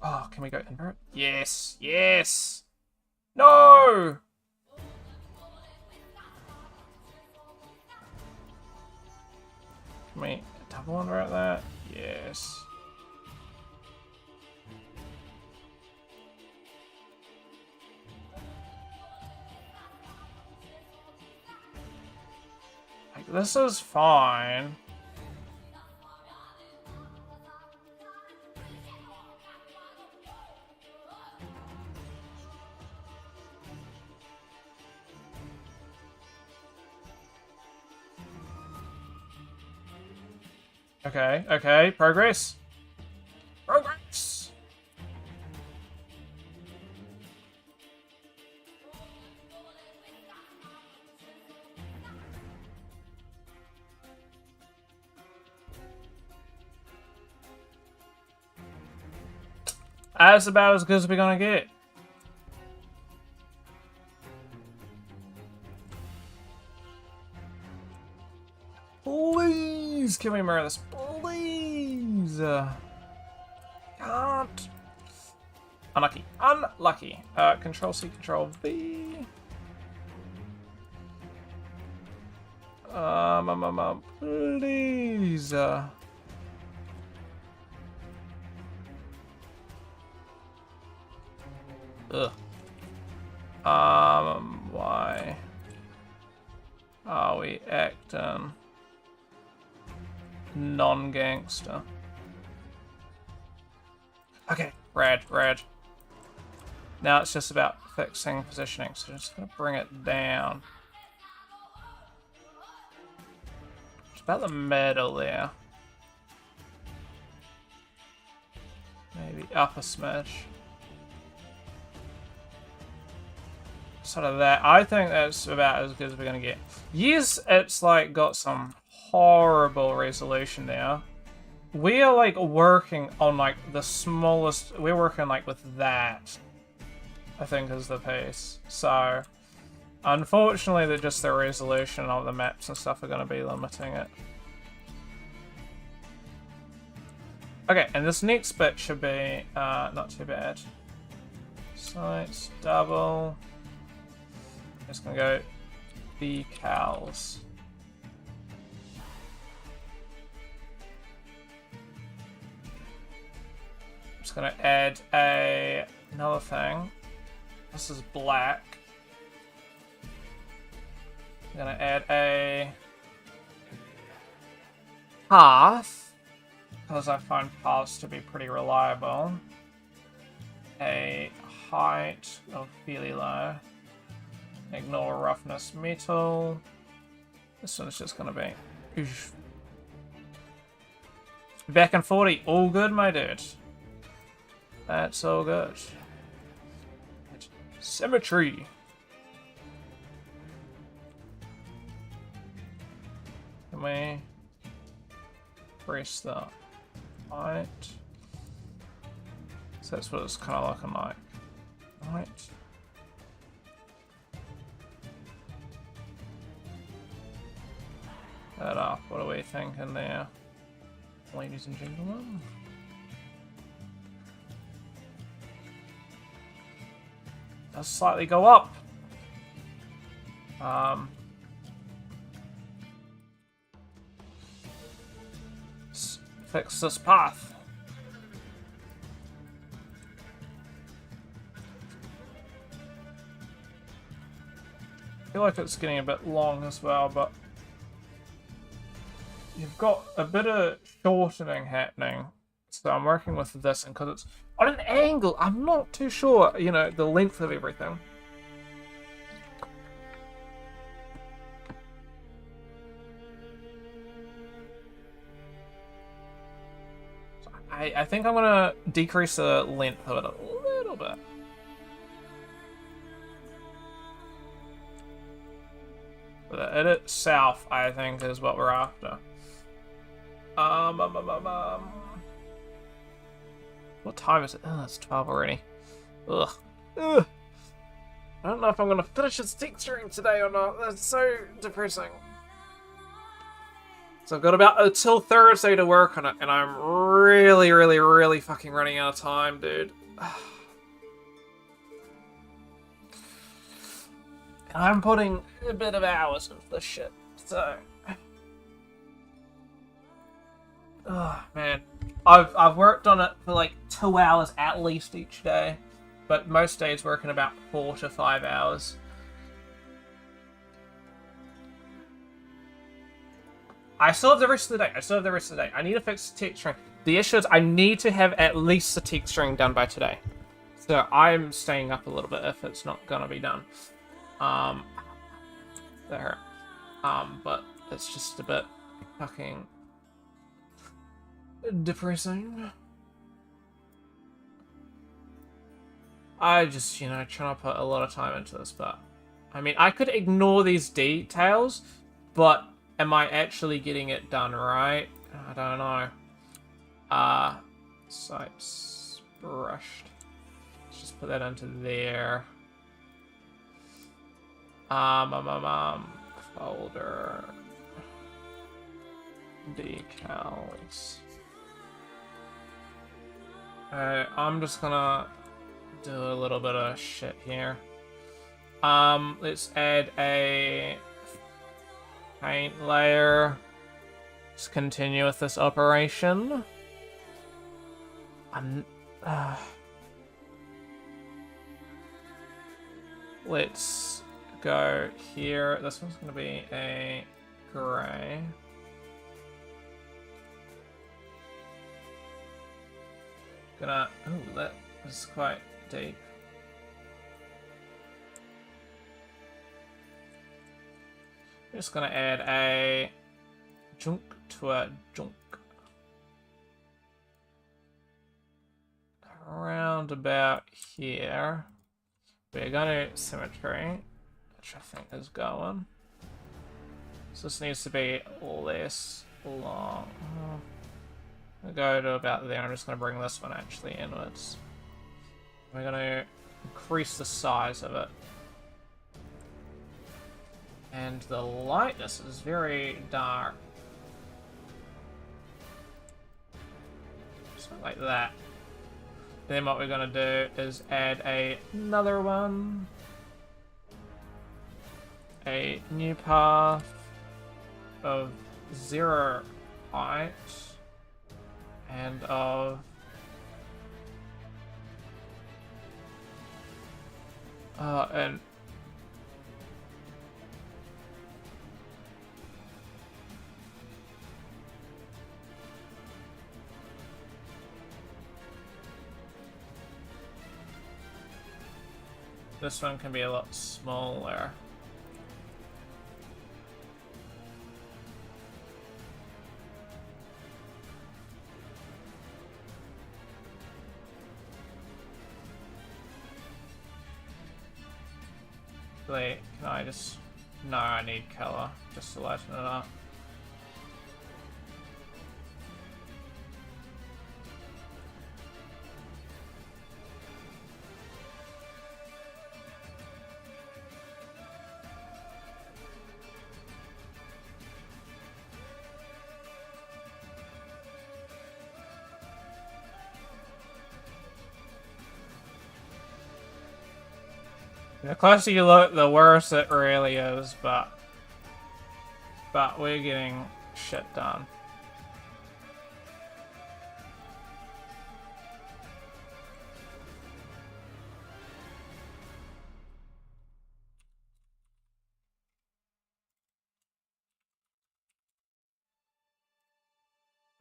Oh, can we go invert? Yes! Yes! No! Can we double invert that? Yes. Like, this is fine. Okay, okay, progress. Progress! That's about as good as we're gonna get. Please, can we mirror this? Please. Can't. Unlucky. Unlucky. Control C, Control V. Please. Ugh. Why are we acting non-gangster? Okay, red. Now it's just about fixing positioning, so I'm just gonna bring it down. It's about the middle there. Maybe up a smidge. Sort of that. I think that's about as good as we're gonna get. Yes, it's like got some horrible resolution there. We are like working on like the smallest. We're working like with that, I think, is the piece. So, unfortunately, that just the resolution of the maps and stuff are going to be limiting it. Okay, and this next bit should be not too bad. Sites, double. Just gonna go decals. Just gonna add another thing. This is black. I'm gonna add a path, because I find paths to be pretty reliable. A height of fairly low. Ignore roughness metal. This one's just gonna be oof. Back in 40, all good, my dude. That's all good. Symmetry. Can we press the height? So that's what it's kind of looking like. Height. That up. What are we thinking there, ladies and gentlemen? Does slightly go up. Fix this path. I feel like it's getting a bit long as well, but you've got a bit of shortening happening. So I'm working with this, and because it's on an angle, I'm not too sure, you know, the length of everything. So I think I'm gonna decrease the length of it a little bit. The edit south, I think, is what we're after. What time is it? Oh, it's 12 already. Ugh. I don't know if I'm gonna finish this texturing today or not. That's so depressing. So I've got about until Thursday to work on it, and I'm really fucking running out of time, dude. And I'm putting a bit of hours into this shit, so... Oh, man. I've worked on it for like 2 hours at least each day, but most days working about 4 to 5 hours. I still have the rest of the day. I need to fix the texturing. The issue is I need to have at least the texturing done by today. So I'm staying up a little bit if it's not gonna be done. There. But it's just a bit fucking depressing. I just, you know, trying to put a lot of time into this, but I mean, I could ignore these details, but am I actually getting it done right? I don't know. Sites brushed. Let's just put that into there. Folder. Decals. Alright, I'm just gonna do a little bit of shit here. Let's add a paint layer. Let's continue with this operation. Let's go here. This one's gonna be a gray. Oh, that is quite deep. Just gonna add a junk to a junk. Around about here. We're gonna symmetry, which I think is going. So this needs to be less long. I'll go to about there. I'm just going to bring this one actually inwards. We're going to increase the size of it. And the lightness is very dark. Something like that. Then what we're going to do is add another one. A new path of 0 height. And of and this one can be a lot smaller. Wait, can I just... No, I need color just to lighten it up. The closer you look, the worse it really is, but we're getting shit done.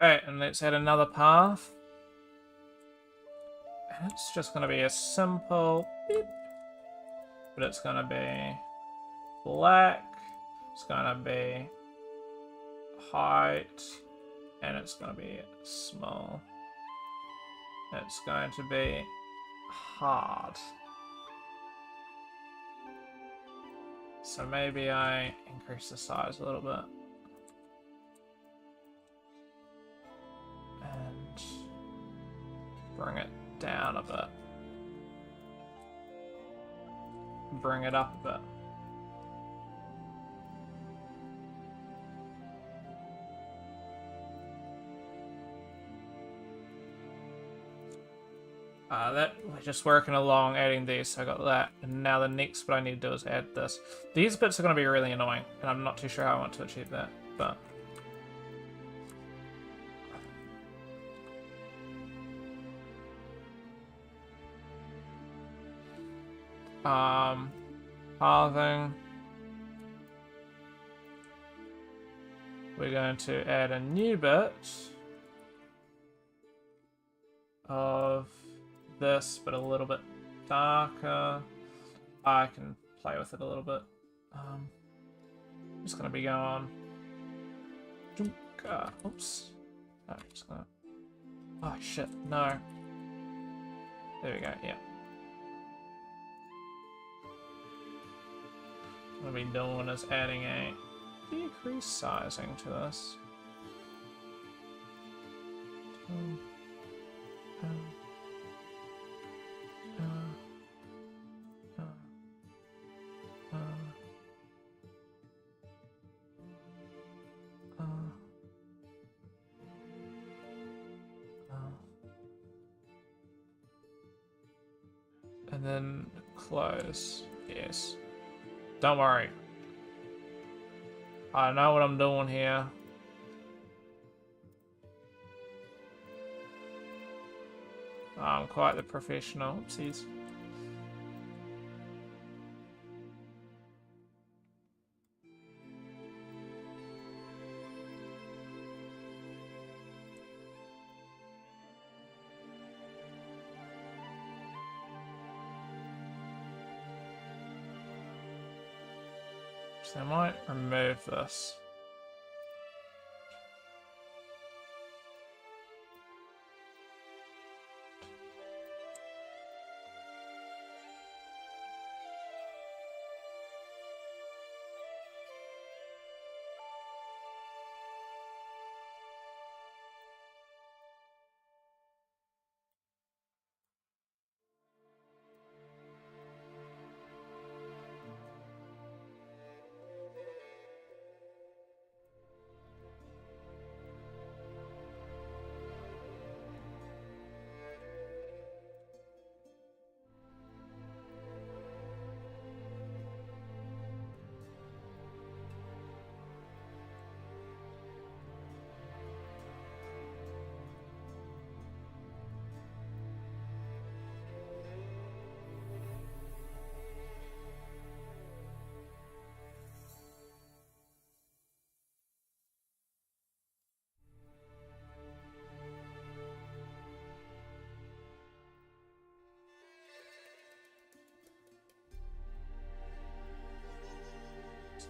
Alright, and let's add another path. And it's just going to be a simple beep. But it's going to be black, it's going to be height, and it's going to be small. It's going to be hard. So maybe I increase the size a little bit. And bring it down a bit. Bring it up a bit. That we're just working along adding these, so I got that. And now the next what I need to do is add this. These bits are going to be really annoying, and I'm not too sure how I want to achieve that, but... Pathing. We're going to add a new bit of this, but a little bit darker. I can play with it a little bit. I'm just going to be going. Oops. No, just gonna... Oh shit, no. There we go, yeah. What we'll be doing is adding a decreased sizing to this. And then close. Yes. Don't worry. I know what I'm doing here. I'm quite the professional. Oopsies. So I might remove this.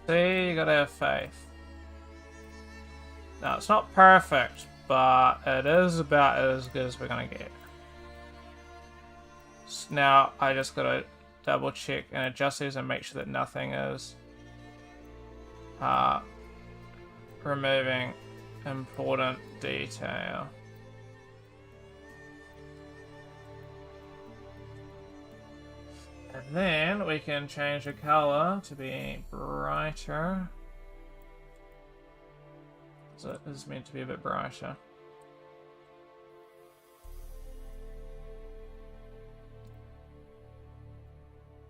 See, you gotta have faith. Now, it's not perfect, but it is about as good as we're gonna get. So now, I just gotta double check and adjust these and make sure that nothing is removing important detail. And then we can change the color to be brighter. So it is meant to be a bit brighter.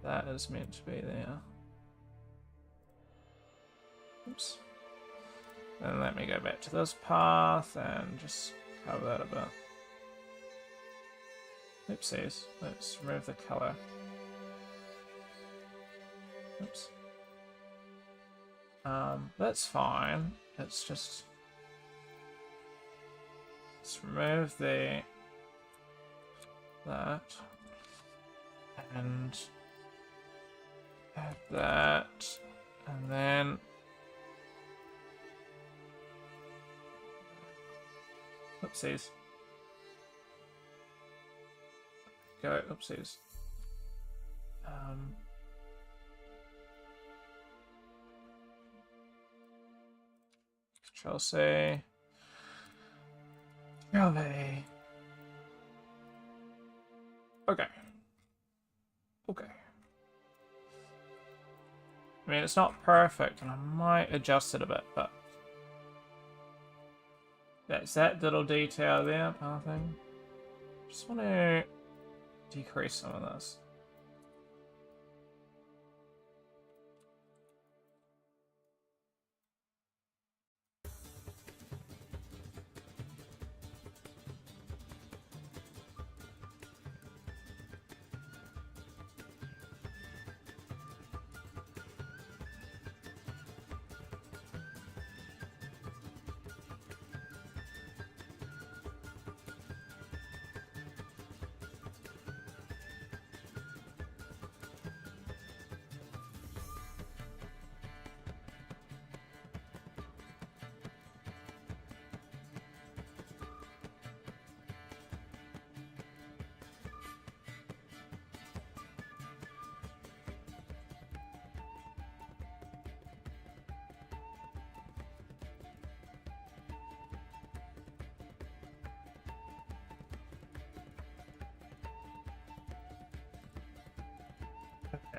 That is meant to be there. Oops. And let me go back to this path and just cover that a bit. Oopsies. Let's remove the color. Oops. That's fine. It's just... Let's remove that. And add that. And then... Oopsies. Go, oopsies. Control C. Control V. Okay. Okay. I mean, it's not perfect, and I might adjust it a bit, but that's that little detail there, kind of thing. Just want to decrease some of this.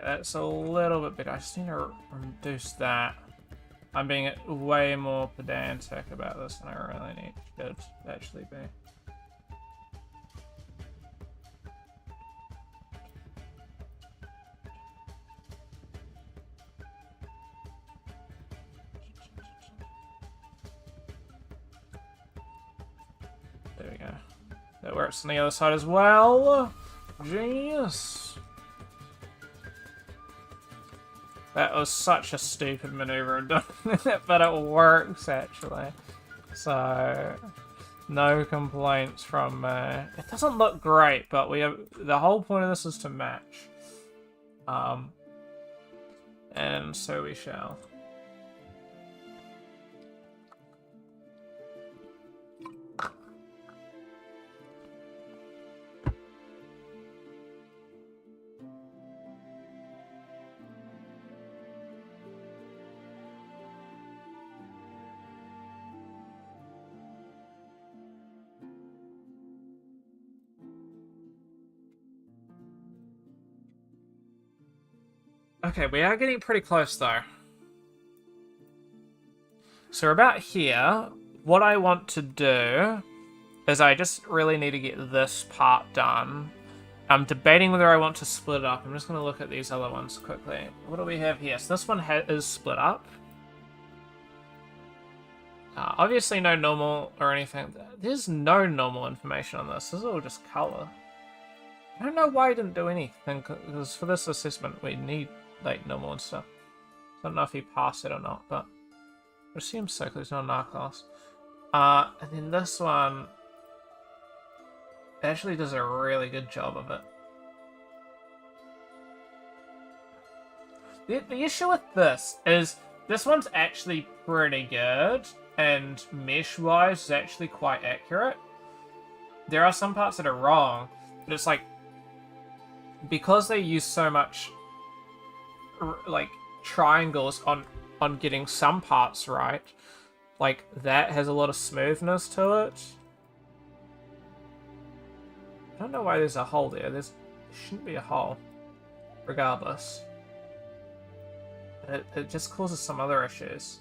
That's a little bit better. I just need to reduce that. I'm being way more pedantic about this than I really should actually be. There we go. That works on the other side as well. Genius. That was such a stupid maneuver, but it works actually. So, no complaints from. It doesn't look great, but we have the whole point of this is to match. And so we shall. Okay, we are getting pretty close though. So we're about here. What I want to do is I just really need to get this part done. I'm debating whether I want to split it up. I'm just going to look at these other ones quickly. What do we have here? So this one is split up. Obviously no normal or anything. There's no normal information on this. This is all just color. I don't know why I didn't do anything, because for this assessment we need like normal and stuff. I don't know if he passed it or not, but I assume so because it's not an art class. And then this one actually does a really good job of it. The issue with this is this one's actually pretty good, and mesh-wise is actually quite accurate. There are some parts that are wrong, but it's like, because they use so much like triangles on getting some parts right, like that has a lot of smoothness to it. I don't know why there's a hole there. There shouldn't be a hole, regardless. It just causes some other issues.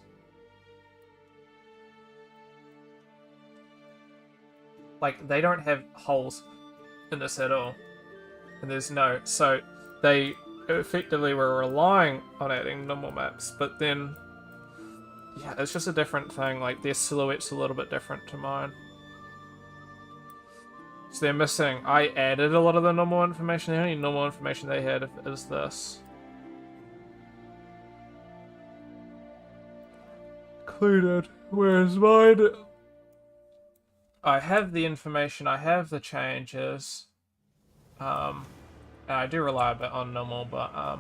Like, they don't have holes in this at all. And there's no... So, they effectively were relying on adding normal maps, but then... Yeah, it's just a different thing. Like, their silhouette's a little bit different to mine. So they're missing... I added a lot of the normal information. The only normal information they had is this. Included. Where's mine? I have the information, I have the changes. And I do rely a bit on normal, but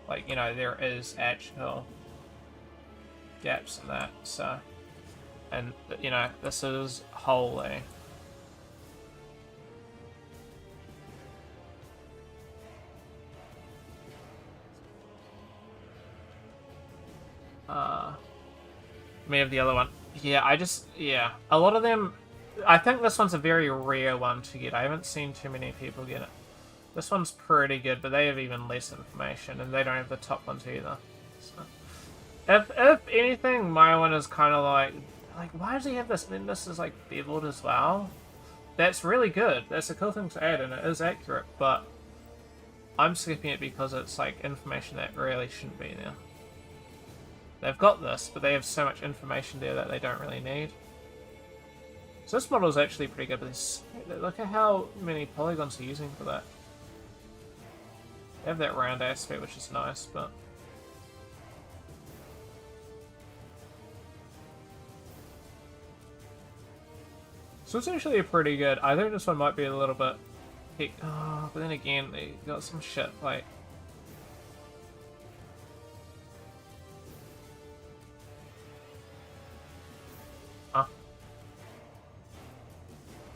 like, you know, there is actual gaps in that, so, and you know, this is wholly me of the other one. Yeah, yeah. A lot of them... I think this one's a very rare one to get. I haven't seen too many people get it. This one's pretty good, but they have even less information, and they don't have the top ones either. So, if anything, my one is kind of like, why does he have this? And then this is, like, beveled as well. That's really good. That's a cool thing to add, and it is accurate, but I'm skipping it because it's, like, information that really shouldn't be there. They've got this, but they have so much information there that they don't really need. So this model is actually pretty good, but look at how many polygons they're using for that. They have that round aspect, which is nice, but... So it's actually pretty good. I think this one might be a little bit... Oh, but then again, they got some shit, like...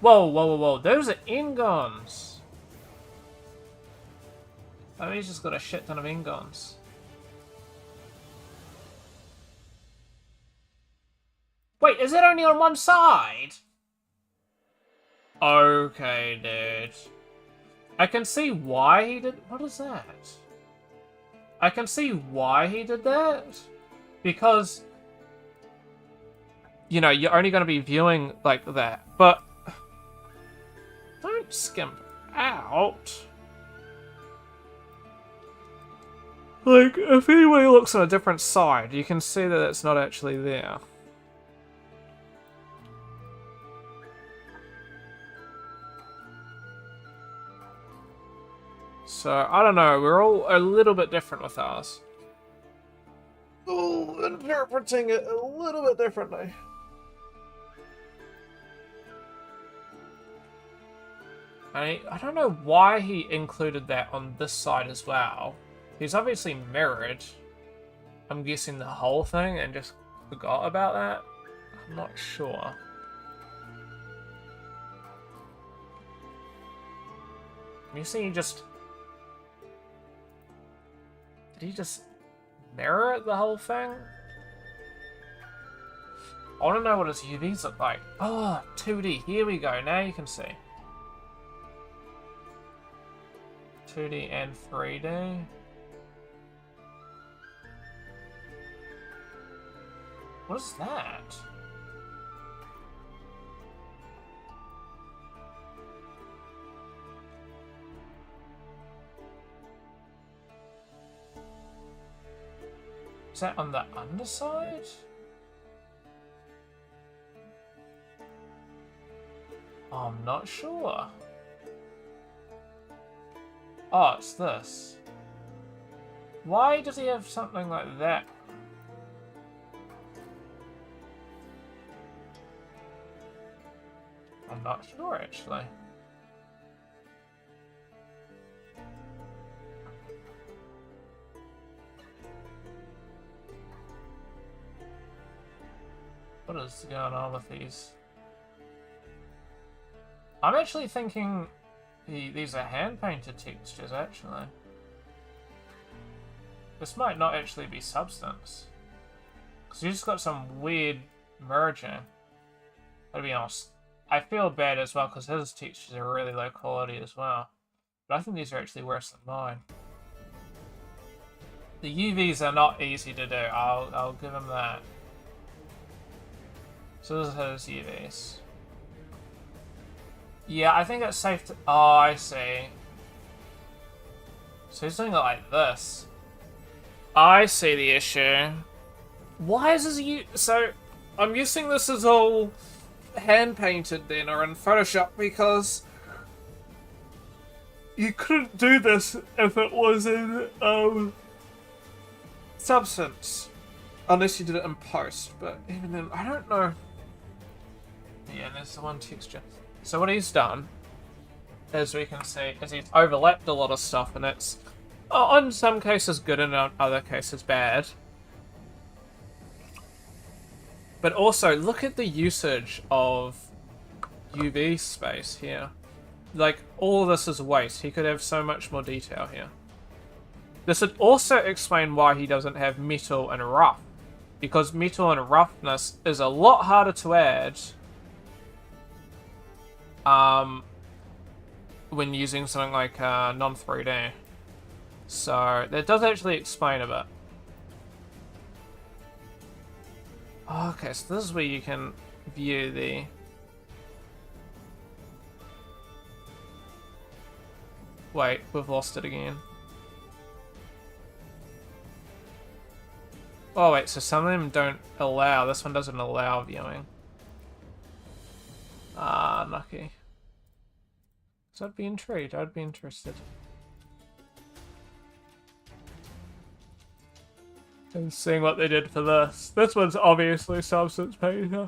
Whoa, whoa, whoa, whoa. Those are ingons. Oh, he's just got a shit ton of ingons. Wait, is it only on one side? Okay, dude. I can see why he did... What is that? I can see why he did that. Because... You know, you're only going to be viewing like that. But... Don't skimp out. Like, if anybody looks on a different side, you can see that it's not actually there. So, I don't know, we're all a little bit different with ours. All interpreting it a little bit differently. I don't know why he included that on this side as well. He's obviously mirrored, I'm guessing, the whole thing and just forgot about that. I'm not sure. I'm guessing he just... Did he just mirror the whole thing? I want to know what his UVs look like. Oh, 2D. Here we go. Now you can see. 2D and 3D. What is that? Is that on the underside? I'm not sure. Oh, it's this. Why does he have something like that? I'm not sure, actually. What is going on with these? I'm actually thinking these are hand-painted textures, actually. This might not actually be substance. Because you just got some weird merging. To be honest, I feel bad as well because his textures are really low quality as well. But I think these are actually worse than mine. The UVs are not easy to do, I'll give him that. So this is his UVs. Yeah, I think it's safe to... Oh, I see. So he's doing it like this. I see the issue. Why is his So, I'm guessing this is all hand-painted then, or in Photoshop, because you couldn't do this if it was in, Substance. Unless you did it in post, but even then, I don't know. Yeah, there's the one texture. So what he's done, as we can see, is he's overlapped a lot of stuff, and it's, in some cases good and in other cases bad. But also, look at the usage of UV space here. Like, all of this is waste. He could have so much more detail here. This would also explain why he doesn't have metal and rough. Because metal and roughness is a lot harder to add when using something like non-3D. So, that does actually explain a bit. Okay, so this is where you can view the... Wait, we've lost it again. Oh wait, so some of them don't allow, this one doesn't allow viewing. Ah, lucky. So I'd be intrigued, I'd be interested. And seeing what they did for this. This one's obviously Substance Painter.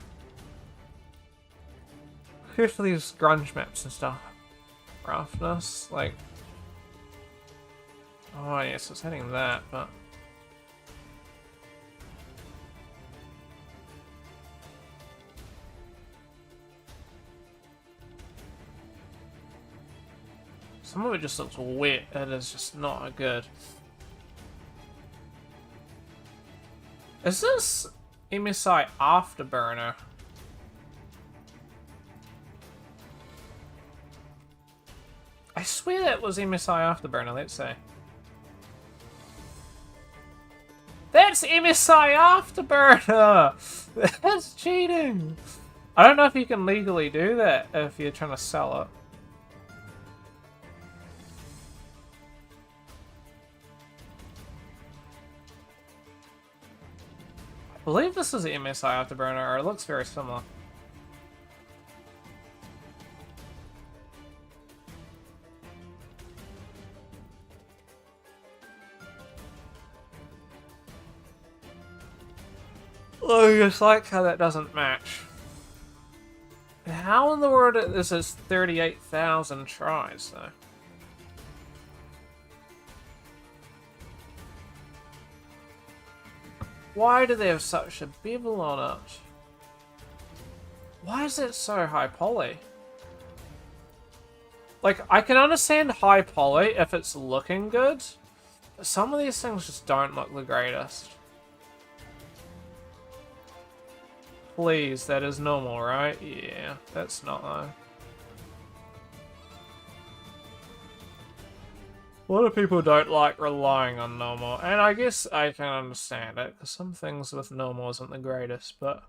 Here's for these grunge maps and stuff. Roughness, like... Oh yes, it's hitting that, but... Some of it just looks wet, it is just not good. Is this MSI Afterburner? I swear that was MSI Afterburner, let's see. That's MSI Afterburner! That's cheating! I don't know if you can legally do that if you're trying to sell it. I believe this is MSI Afterburner, or it looks very similar. Oh, I just like how that doesn't match. How in the world this is 38,000 tries, though? Why do they have such a bevel on it? Why is it so high poly? Like, I can understand high poly if it's looking good, but some of these things just don't look the greatest. Please, that is normal, right? Yeah, that's not though. A lot of people don't like relying on normal, and I guess I can understand it, because some things with normal isn't the greatest, but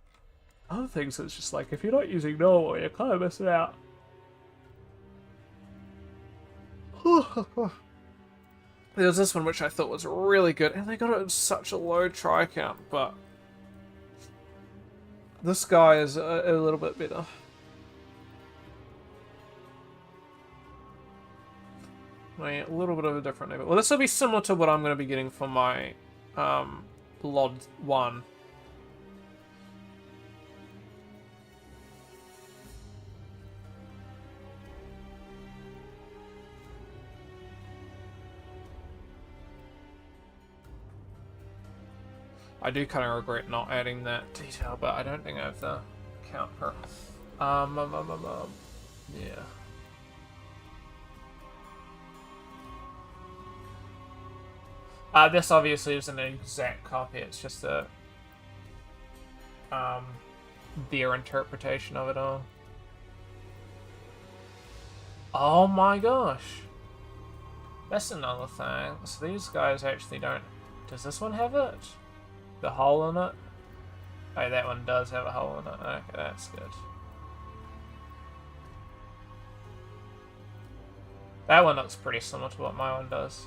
other things it's just like, if you're not using normal, you're kind of missing out. There's this one which I thought was really good, and they got it in such a low try count, but this guy is a little bit better. A little bit of a different name. Well, this will be similar to what I'm going to be getting for my LOD 1. I do kind of regret not adding that detail, but I don't think I have the count per. Yeah. This obviously isn't an exact copy. It's just a their interpretation of it all. Oh my gosh, that's another thing. So these guys actually don't. Does this one have it? The hole in it? Oh, that one does have a hole in it. Okay, that's good. That one looks pretty similar to what my one does.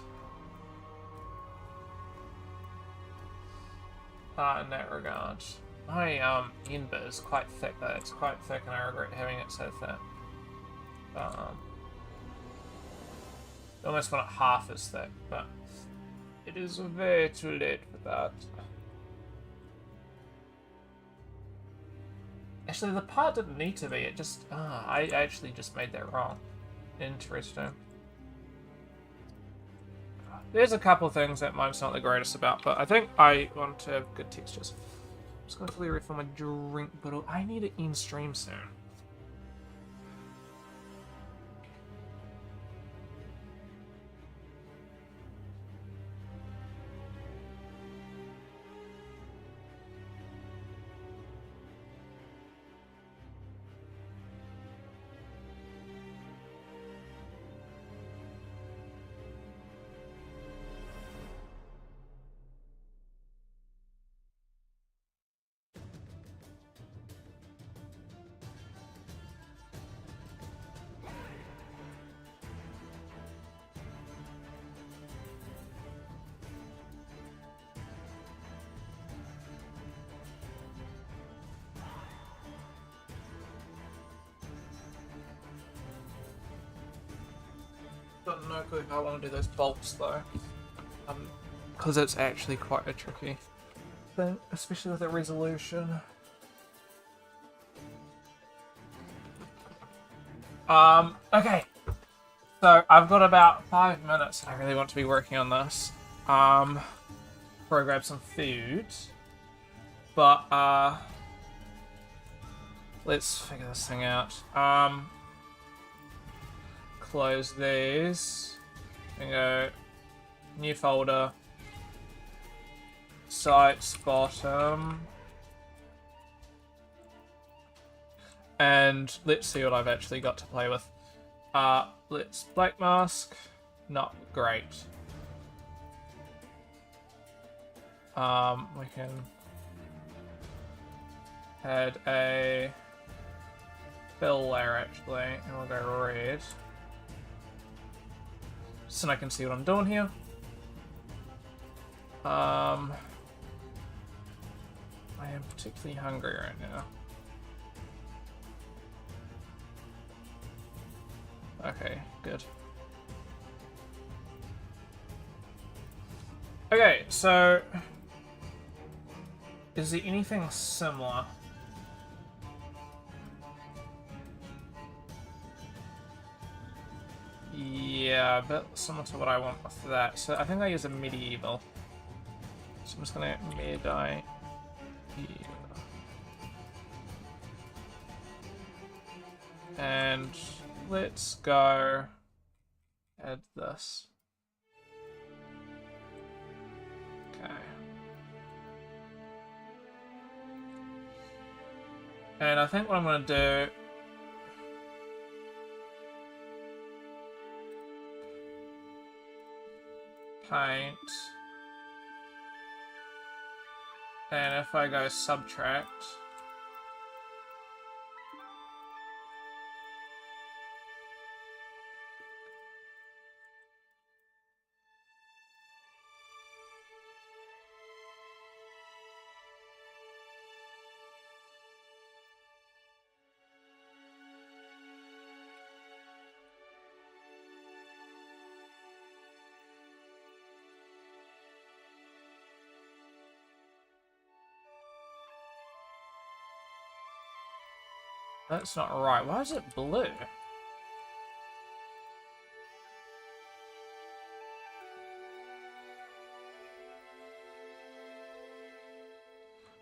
In that regard. My end bit is quite thick though. It's quite thick and I regret having it so thick. I almost want it half as thick, but it is way too late for that. Actually, the part didn't need to be. It just... I actually just made that wrong. Interesting. There's a couple things that mine's not the greatest about, but I think I want to have good textures. I'm just going to fully refill my drink bottle. I need to end stream soon. Got no clue how I want to do those bolts though, because it's actually quite a tricky thing, especially with the resolution. Okay, so I've got about 5 minutes. I really want to be working on this. Before I grab some food, but let's figure this thing out. Close these and go new folder, sites bottom, and let's see what I've actually got to play with. Let's black mask, not great. We can add a fill layer actually, and we'll go red. So I can see what I'm doing here. I am particularly hungry right now. Okay, good. Okay, so Is there anything similar? Yeah, a bit similar to what I want with that. So I think I use a medieval. So I'm just gonna medieval. And let's go add this. Okay. And I think what I'm gonna do, paint, and if I go subtract, that's not right. Why is it blue?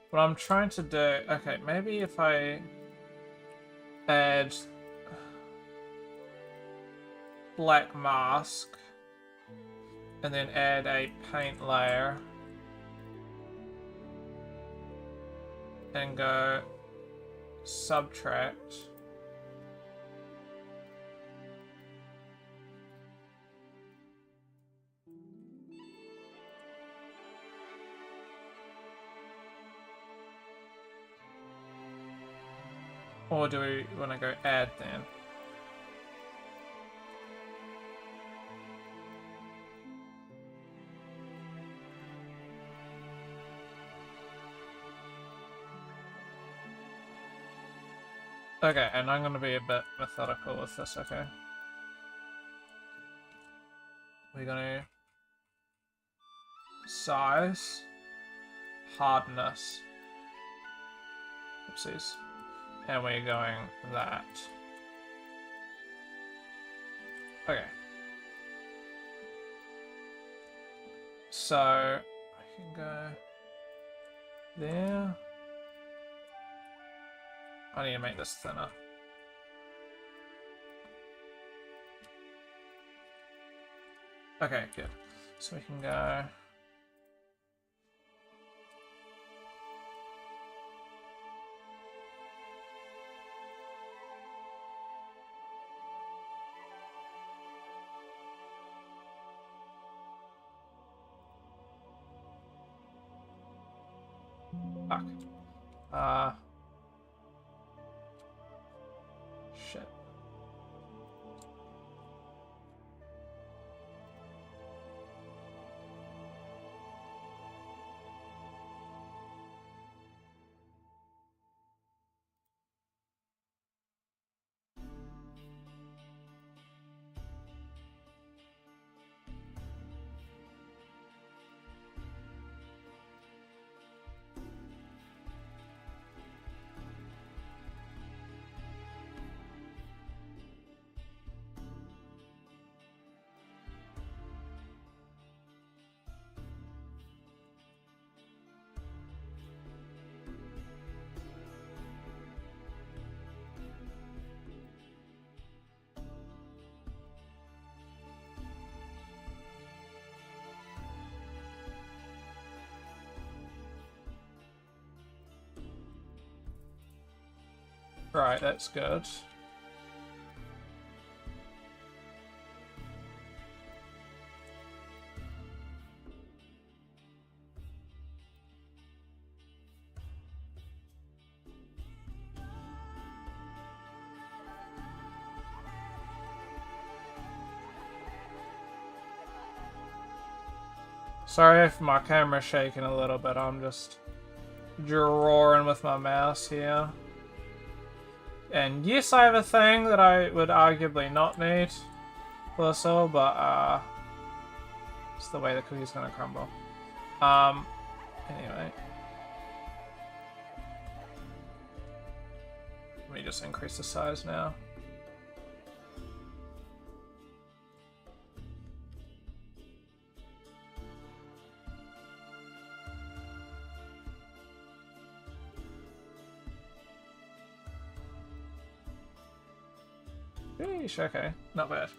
What I'm trying to do... Okay, maybe if I add black mask and then add a paint layer and go subtract. Or do we want to go add then? Okay, and I'm going to be a bit methodical with this, okay? We're going to size, hardness, oopsies, and we're going that. Okay. So, I can go there. I need to make this thinner. Okay, good. So we can go... Fuck. Shit. Right, that's good. Sorry if my camera's shaking a little bit, I'm just drawing with my mouse here. And yes, I have a thing that I would arguably not need for this all, but it's the way the cookie's gonna crumble. Anyway. Let me just increase the size now. Eesh, okay, not bad.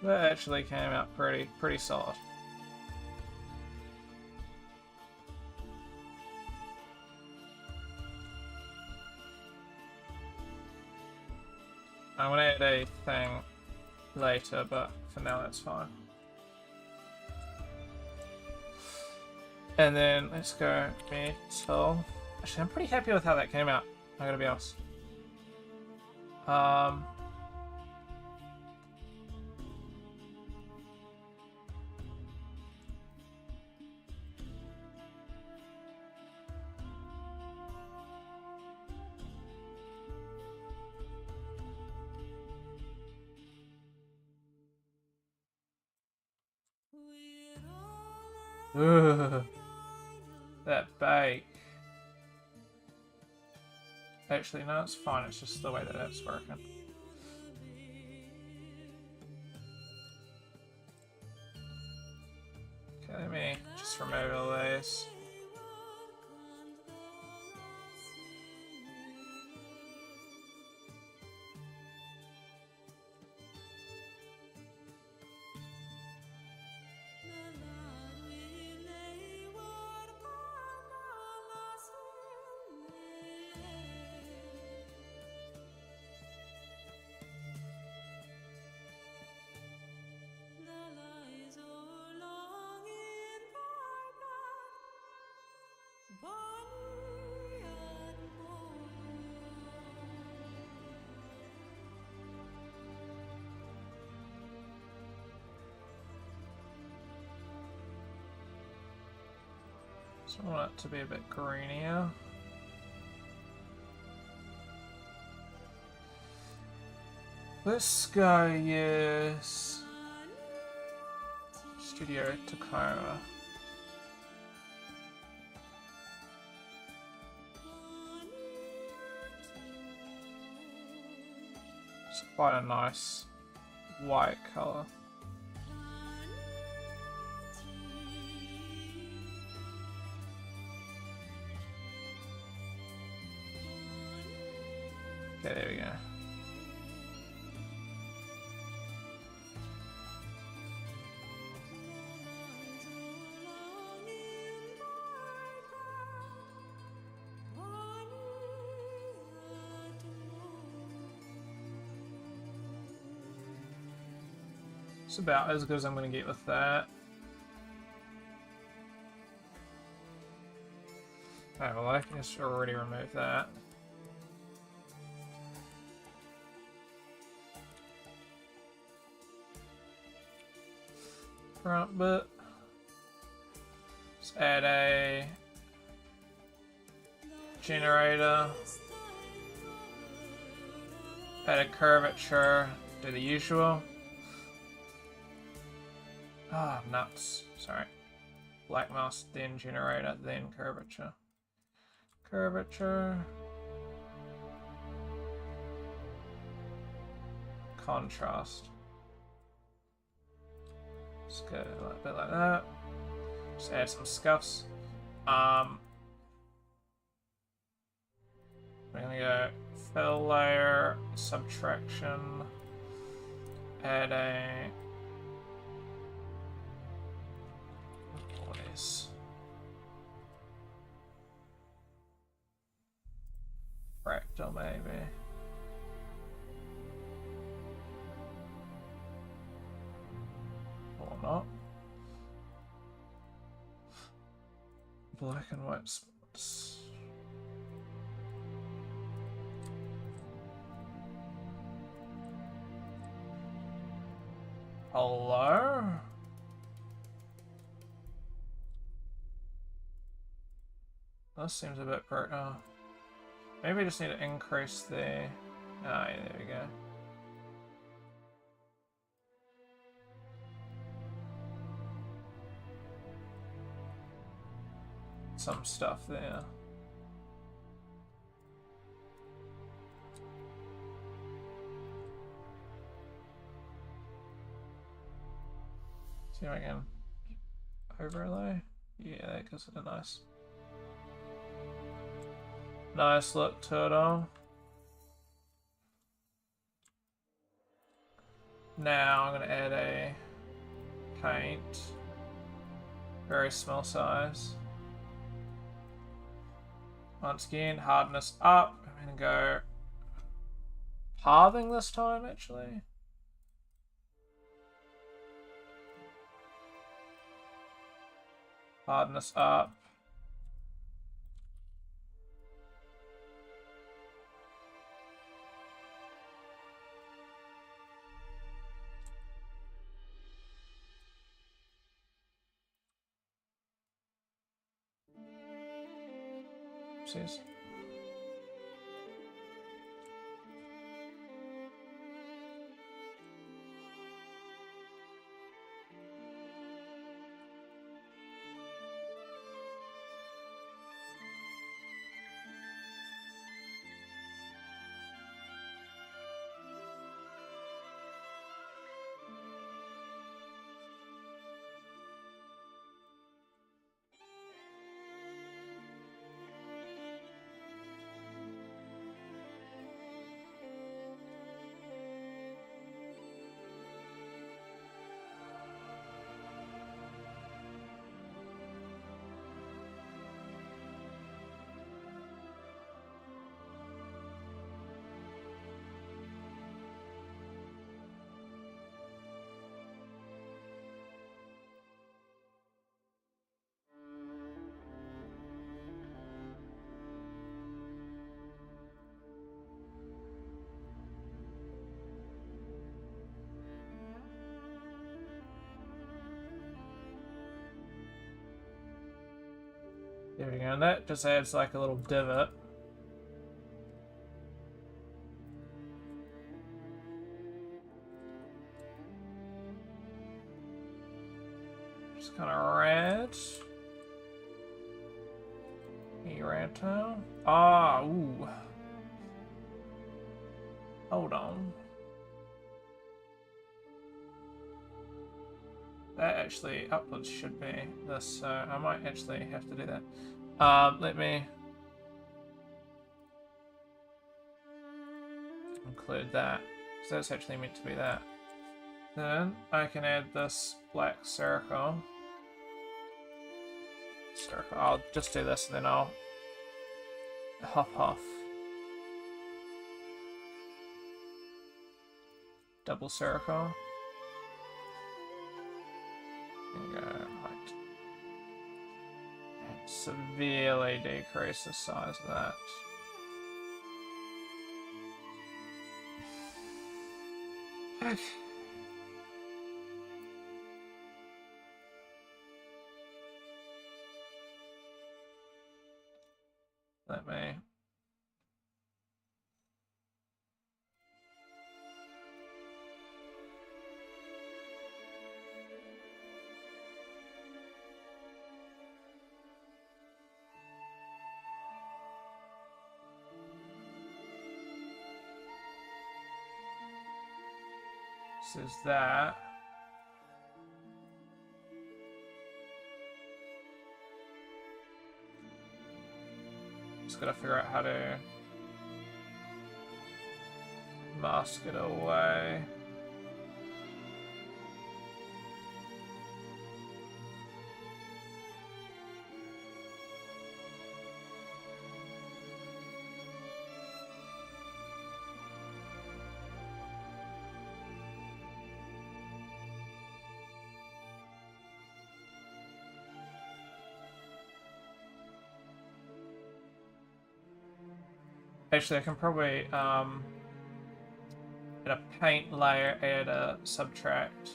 That actually came out pretty solid. I'm gonna add a thing later, but for now that's fine. And then let's go metal. Actually, I'm pretty happy with how that came out. I gotta be honest. Ugh, that bake. Actually, no, it's fine. It's just the way that that's working. Okay, let me just remove all these. So I want it to be a bit greenier. Let's go use Studio Tacoma. It's quite a nice white color. Okay, there we go. It's about as good as I'm going to get with that. Alright, well I can just already remove that. Front bit. Let's add a generator. Add a curvature. Do the usual. Ah, oh, nuts. Sorry. Black mask, then generator, then curvature. Curvature. Contrast. Just go a little bit like that. Just add some scuffs. We're gonna go fill layer, subtraction, add a what is fractal maybe. Or not. Black and white spots. Hello? That seems a bit bright. Oh. Maybe I just need to increase the... Ah, yeah, there we go. Some stuff there. See if I can overlay. Yeah, that gives it a nice look to it all. Now I'm gonna add a paint, very small size. Once again, hardness up. I'm gonna go halving this time actually. Hardness up. Oopsies. There we go, and that just adds like a little divot. Just kind of red. Eranto. Ah, ooh. Hold on. That actually upwards should be this, so I might actually have to do that. Let me include that, because that's actually meant to be that. Then I can add this black circle. I'll just do this and then I'll huff. Double circle. And go right. And severely decrease the size of that. Okay. Let me. This is that. Just gotta figure out how to mask it away. Actually, I can probably, add a paint layer, add a subtract,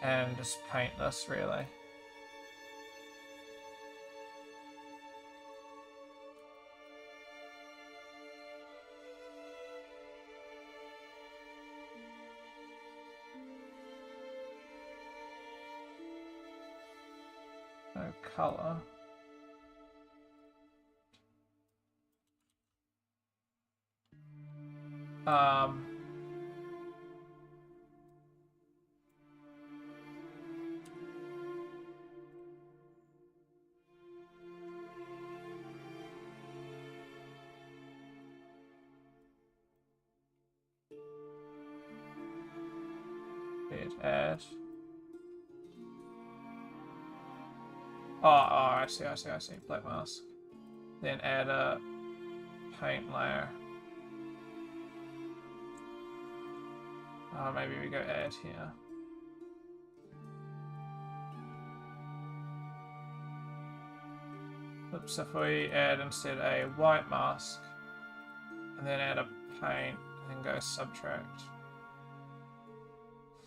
and just paint this, really. No color. Um, hit add. Oh, I see. Black mask. Then add a paint layer. Maybe we go add here. Oops, if we add instead a white mask, and then add a paint, and then go subtract.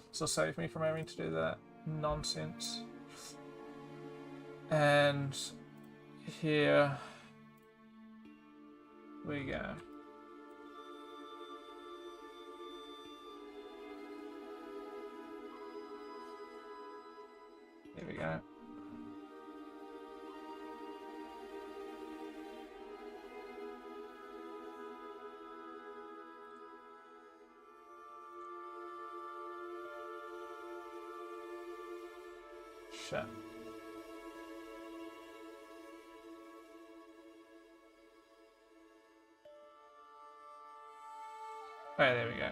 This will save me from having to do that nonsense. And here we go. There we go. Shit. Oh, there we go.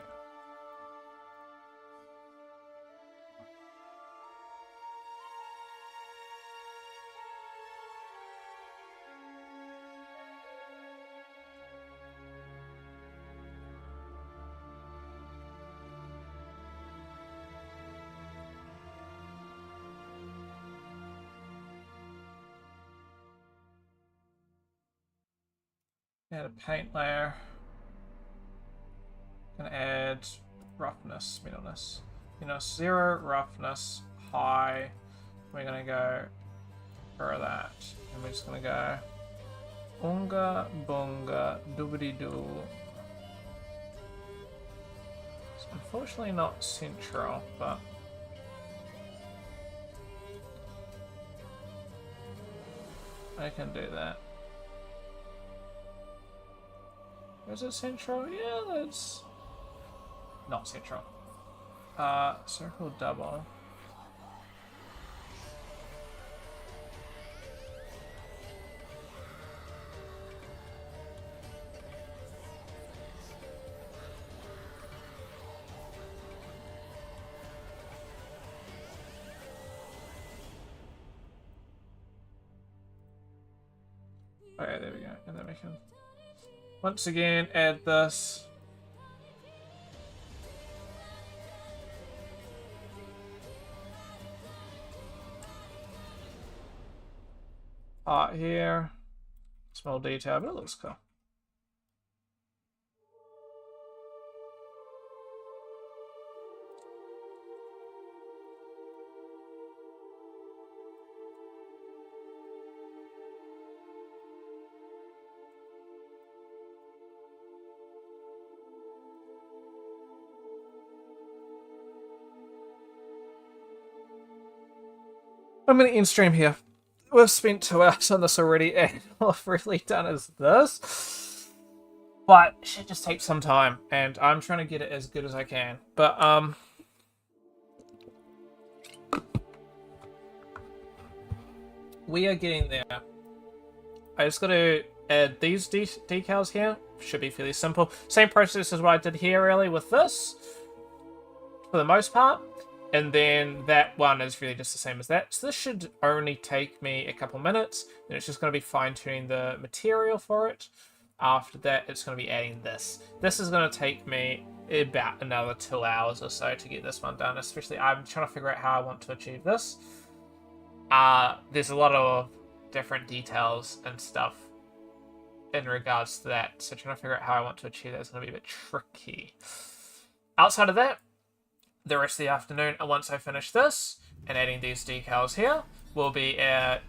Add a paint layer. Gonna add roughness, middleness. 0, roughness, high. We're gonna go for that. And we're just gonna go unga bunga doobity doo. It's unfortunately not central, but I can do that. Is it central? Yeah, that's not central. Circle double. Okay, there we go. And then we can once again add this. Art here. Small detail, but it looks cool. I'm going to end stream here. We've spent 2 hours on this already, and all I've really done is this. But it should just take some time, and I'm trying to get it as good as I can. But, we are getting there. I just got to add these decals here. Should be fairly simple. Same process as what I did here, really, with this. For the most part. And then that one is really just the same as that. So this should only take me a couple minutes. Then it's just going to be fine-tuning the material for it. After that, it's going to be adding this. This is going to take me about another 2 hours or so to get this one done. Especially, I'm trying to figure out how I want to achieve this. There's a lot of different details and stuff in regards to that. So trying to figure out how I want to achieve that is going to be a bit tricky. Outside of that, the rest of the afternoon, and once I finish this and adding these decals here, we'll be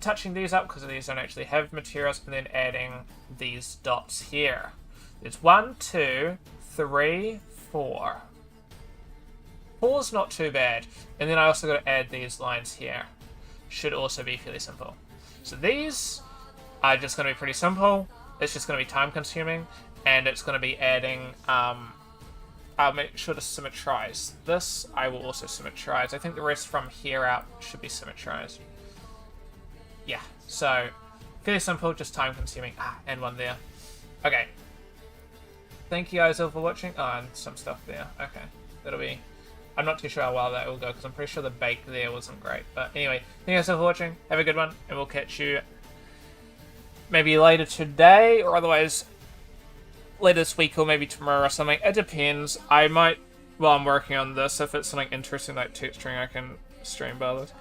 touching these up because these don't actually have materials, and then adding these dots here. There's 1, 2, 3, 4. 4's not too bad. And then I also got to add these lines here. Should also be fairly simple. So these are just going to be pretty simple. It's just going to be time consuming, and it's going to be adding I'll make sure to symmetrize this. I will also symmetrize. I think the rest from here out should be symmetrized. Yeah, so fairly simple, just time consuming. And one there. Okay. Thank you guys all for watching. Oh, and some stuff there. Okay, that'll be... I'm not too sure how well that will go because I'm pretty sure the bake there wasn't great. But anyway, thank you guys all for watching. Have a good one, and we'll catch you maybe later today, or otherwise later this week, or maybe tomorrow or something. It depends. I might, while I'm working on this, if it's something interesting like texturing, I can stream by this.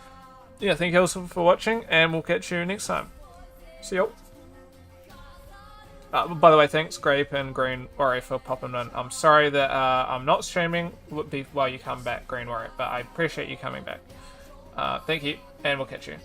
Yeah, thank you all for watching, and we'll catch you next time. See you. By the way, thanks Grape and Green Warrior for popping in. I'm sorry that I'm not streaming while you come back, Green Warrior, but I appreciate you coming back. Thank you, and we'll catch you.